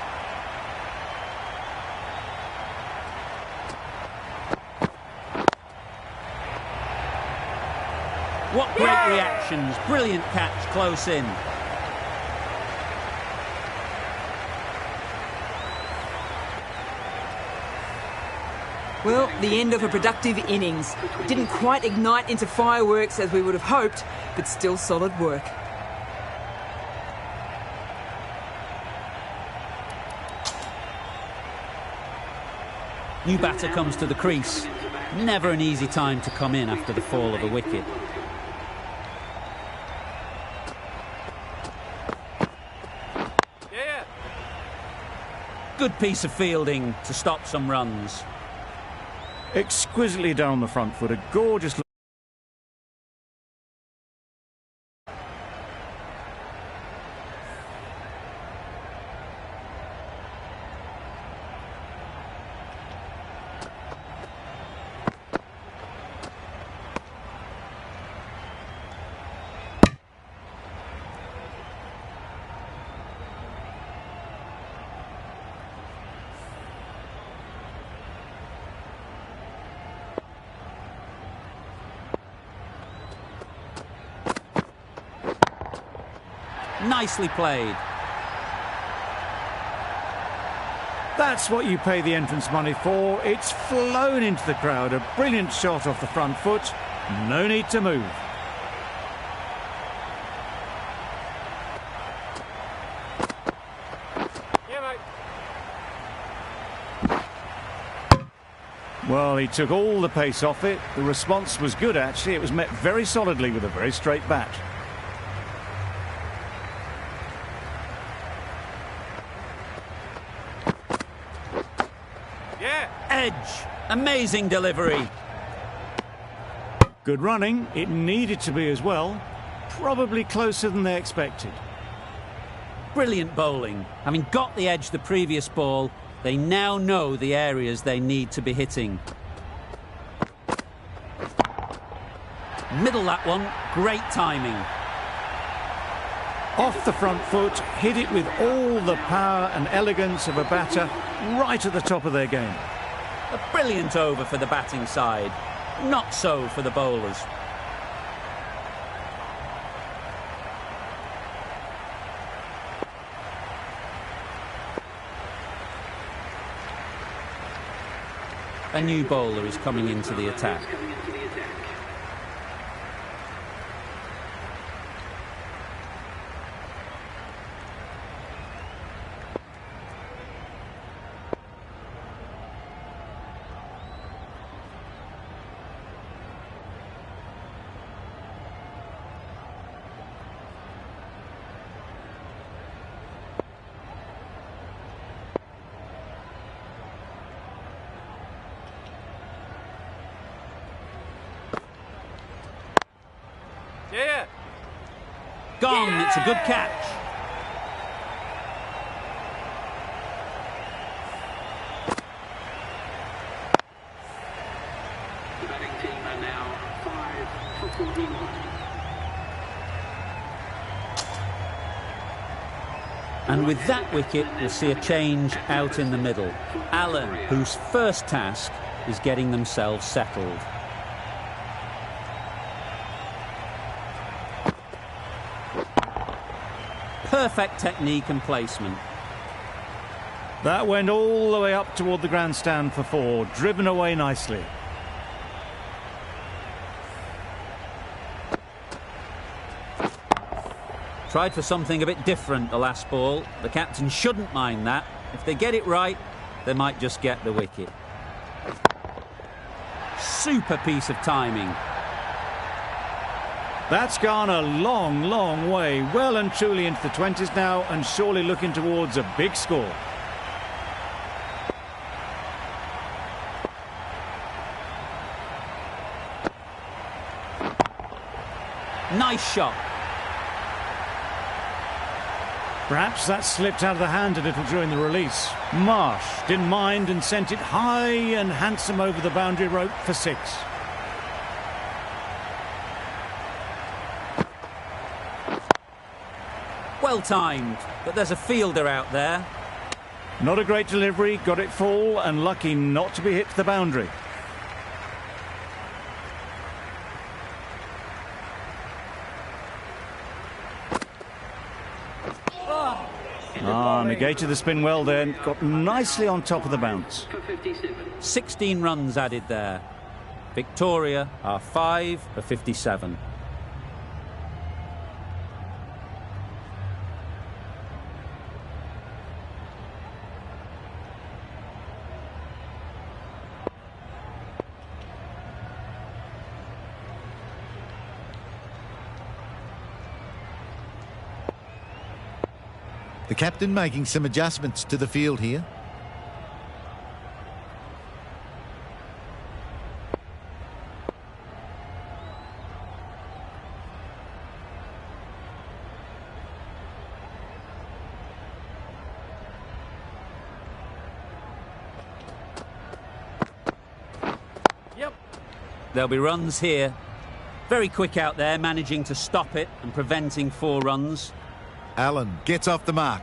What great reactions. Brilliant catch close in. Well, the end of a productive innings. Didn't quite ignite into fireworks as we would have hoped, but still solid work. New batter comes to the crease. Never an easy time to come in after the fall of a wicket. Yeah. Good piece of fielding to stop some runs. Exquisitely down the front foot, a gorgeous look. Nicely played. That's what you pay the entrance money for. It's flown into the crowd. A brilliant shot off the front foot. No need to move. Yeah, mate. Well, he took all the pace off it. The response was good, actually. It was met very solidly with a very straight bat. Yeah. Edge. Amazing delivery. Good running. It needed to be as well. Probably closer than they expected. Brilliant bowling. Having got the edge the previous ball, they now know the areas they need to be hitting. Middle that one. Great timing. Off the front foot, hit it with all the power and elegance of a batter right at the top of their game. A brilliant over for the batting side. Not so for the bowlers. A new bowler is coming into the attack. Yeah. Gone, it's a good catch. The batting team are now 5 for 41. And with that wicket, we'll see a change out in the middle. Allen, whose first task is getting themselves settled. Perfect technique and placement. That went all the way up toward the grandstand for 4, driven away nicely. Tried for something a bit different the last ball. The captain shouldn't mind that. If they get it right, they might just get the wicket. Super piece of timing. That's gone a long, long way, well and truly into the 20s now, and surely looking towards a big score. Nice shot. Perhaps that slipped out of the hand a little during the release. Marsh didn't mind and sent it high and handsome over the boundary rope for 6. Well timed, but there's a fielder out there. Not a great delivery, got it full and lucky not to be hit to the boundary. Negated the spin well then, got nicely on top of the bounce. For 57. 16 runs added there. Victoria are 5 for 57. The captain making some adjustments to the field here. Yep. There'll be runs here. Very quick out there, managing to stop it and preventing 4 runs. Allen gets off the mark.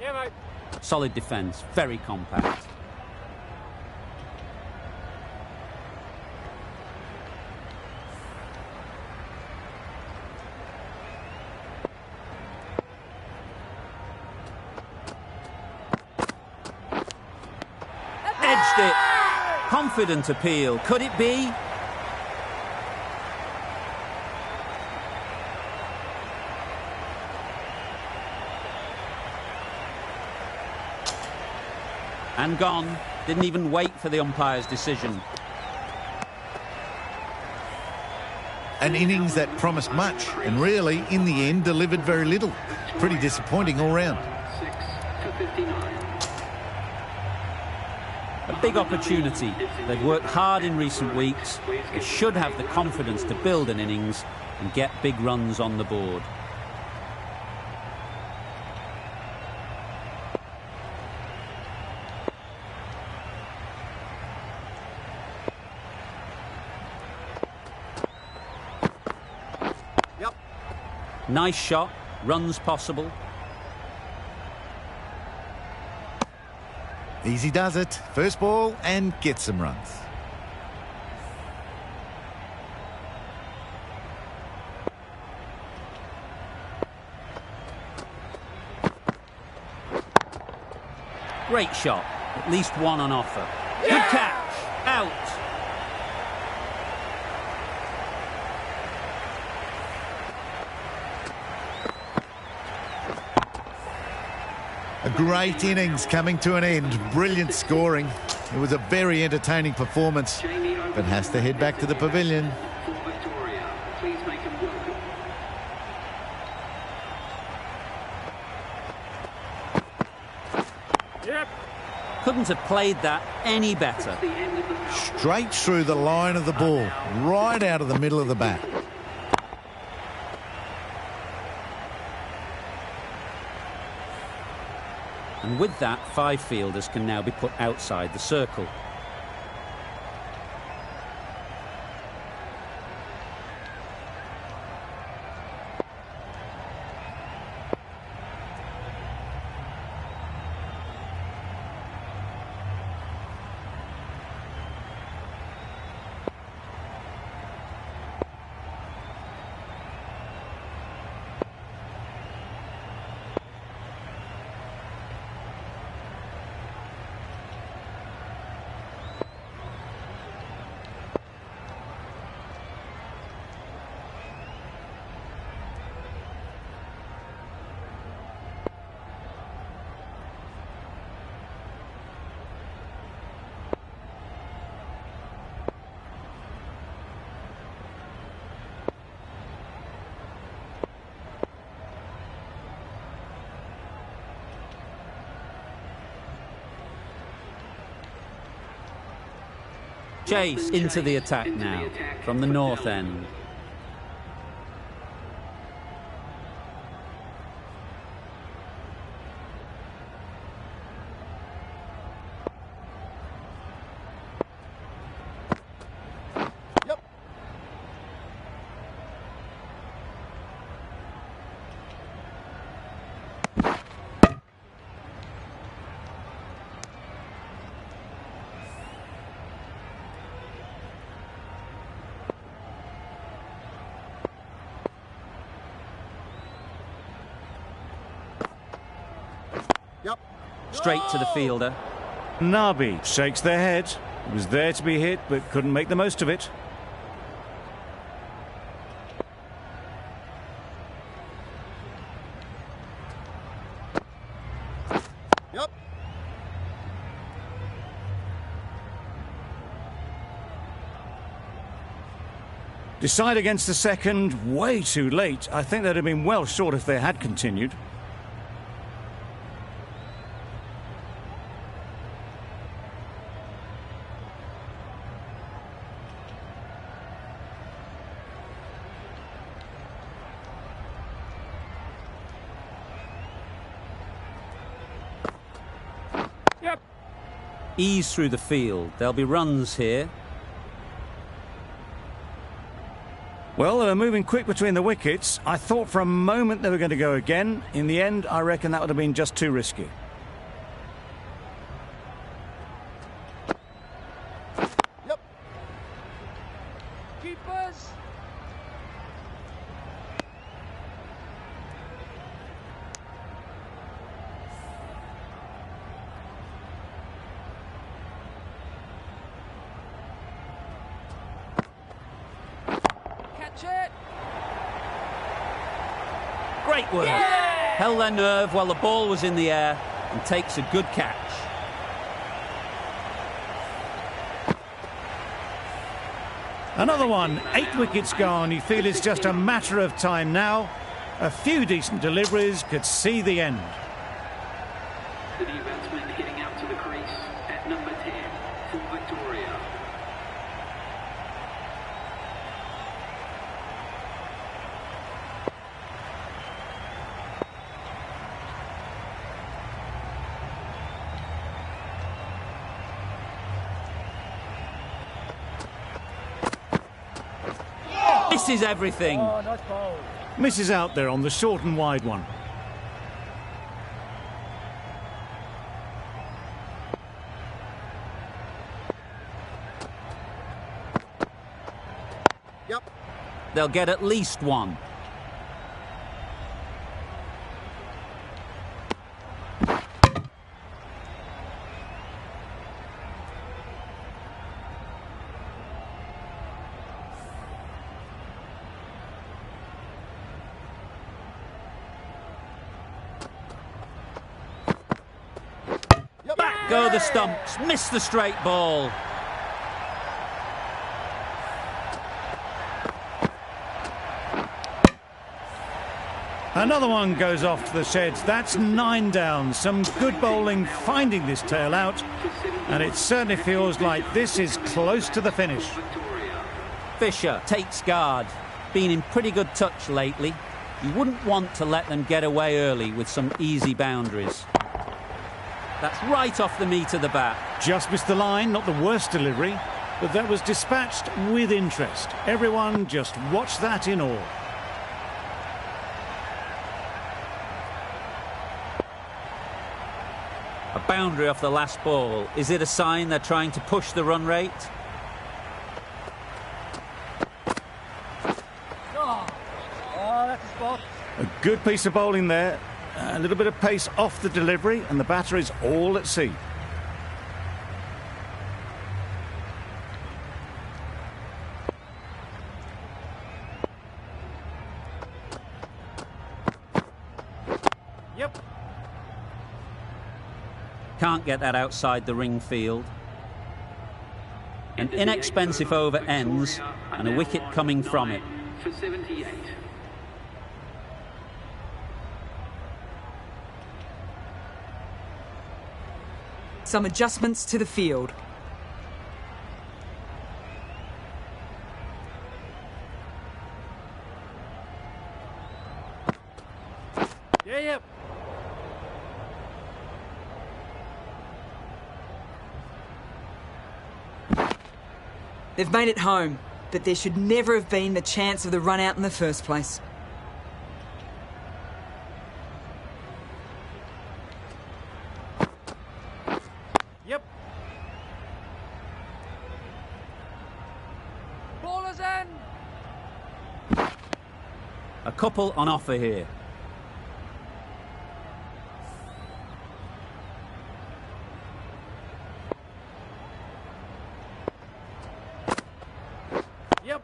Yeah, mate. Solid defence, very compact. Edged it. Confident appeal. Could it be? And gone. Didn't even wait for the umpire's decision. An innings that promised much and really, in the end, delivered very little. Pretty disappointing all round. 6 for 59. A big opportunity. They've worked hard in recent weeks. They should have the confidence to build an innings and get big runs on the board. Nice shot, runs possible. Easy does it. First ball and gets some runs. Great shot. At least one on offer. Good catch. Out. A great innings coming to an end. Brilliant scoring. It was a very entertaining performance, but has to head back to the pavilion. For Victoria, please make him welcome. Yep. Couldn't have played that any better. The end of the power. Straight through the line of the ball, right out of the middle of the bat. And with that, 5 fielders can now be put outside the circle. Chase into the attack now from the north end. Straight to the fielder. Nabi shakes their head. It was there to be hit, but couldn't make the most of it. Decide against the second, way too late. I think they'd have been well short if they had continued. Ease through the field. There'll be runs here. Well, they were moving quick between the wickets. I thought for a moment they were going to go again. In the end, I reckon that would have been just too risky. Great work. Yeah! Held their nerve while the ball was in the air and takes a good catch. Another one, 8 wickets gone. You feel it's just a matter of time now. A few decent deliveries could see the end. The new batsman hitting out to the crease at number 10 for Victoria. Misses everything. Oh, nice ball. Misses out there on the short and wide one. They'll get at least one. Back go the stumps, miss the straight ball. Another one goes off to the sheds. That's 9 down. Some good bowling finding this tail out. And it certainly feels like this is close to the finish. Fisher takes guard. Been in pretty good touch lately. You wouldn't want to let them get away early with some easy boundaries. That's right off the meat of the bat. Just missed the line, not the worst delivery, but that was dispatched with interest. Everyone just watched that in awe. A boundary off the last ball. Is it a sign they're trying to push the run rate? Oh, that's a spot. A good piece of bowling there. A little bit of pace off the delivery, and the batter is all at sea. Yep. Can't get that outside the ring field. An inexpensive over ends and a wicket coming from it. For 78. Some adjustments to the field. Yeah, yep. They've made it home, but there should never have been the chance of the run out in the first place. Yep. Ballers in. A couple on offer here. Yep.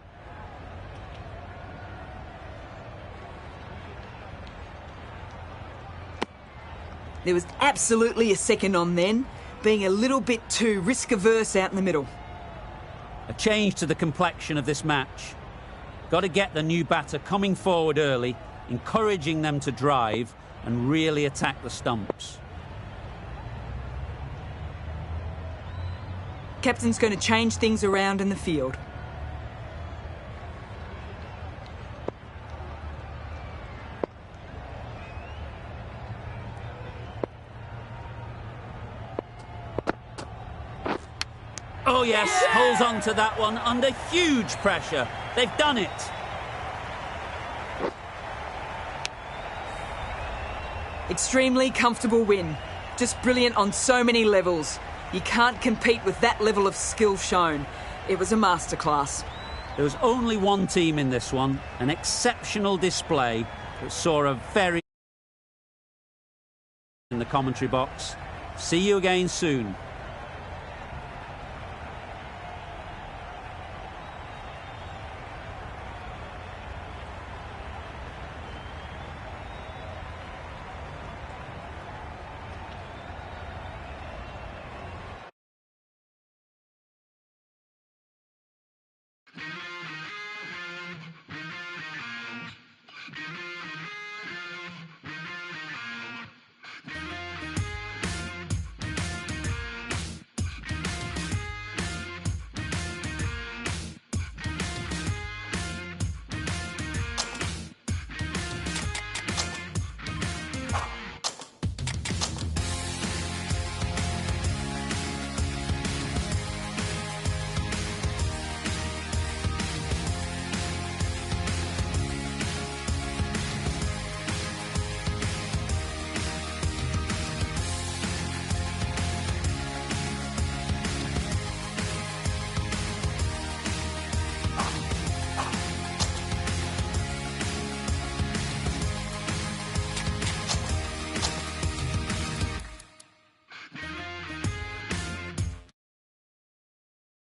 There was absolutely a second on then, being a little bit too risk-averse out in the middle. A change to the complexion of this match. Got to get the new batter coming forward early, encouraging them to drive and really attack the stumps. Captain's going to change things around in the field. Oh yes, holds on to that one under huge pressure. They've done it. Extremely comfortable win. Just brilliant on so many levels. You can't compete with that level of skill shown. It was a masterclass. There was only one team in this one, an exceptional display that saw a very in the commentary box. See you again soon.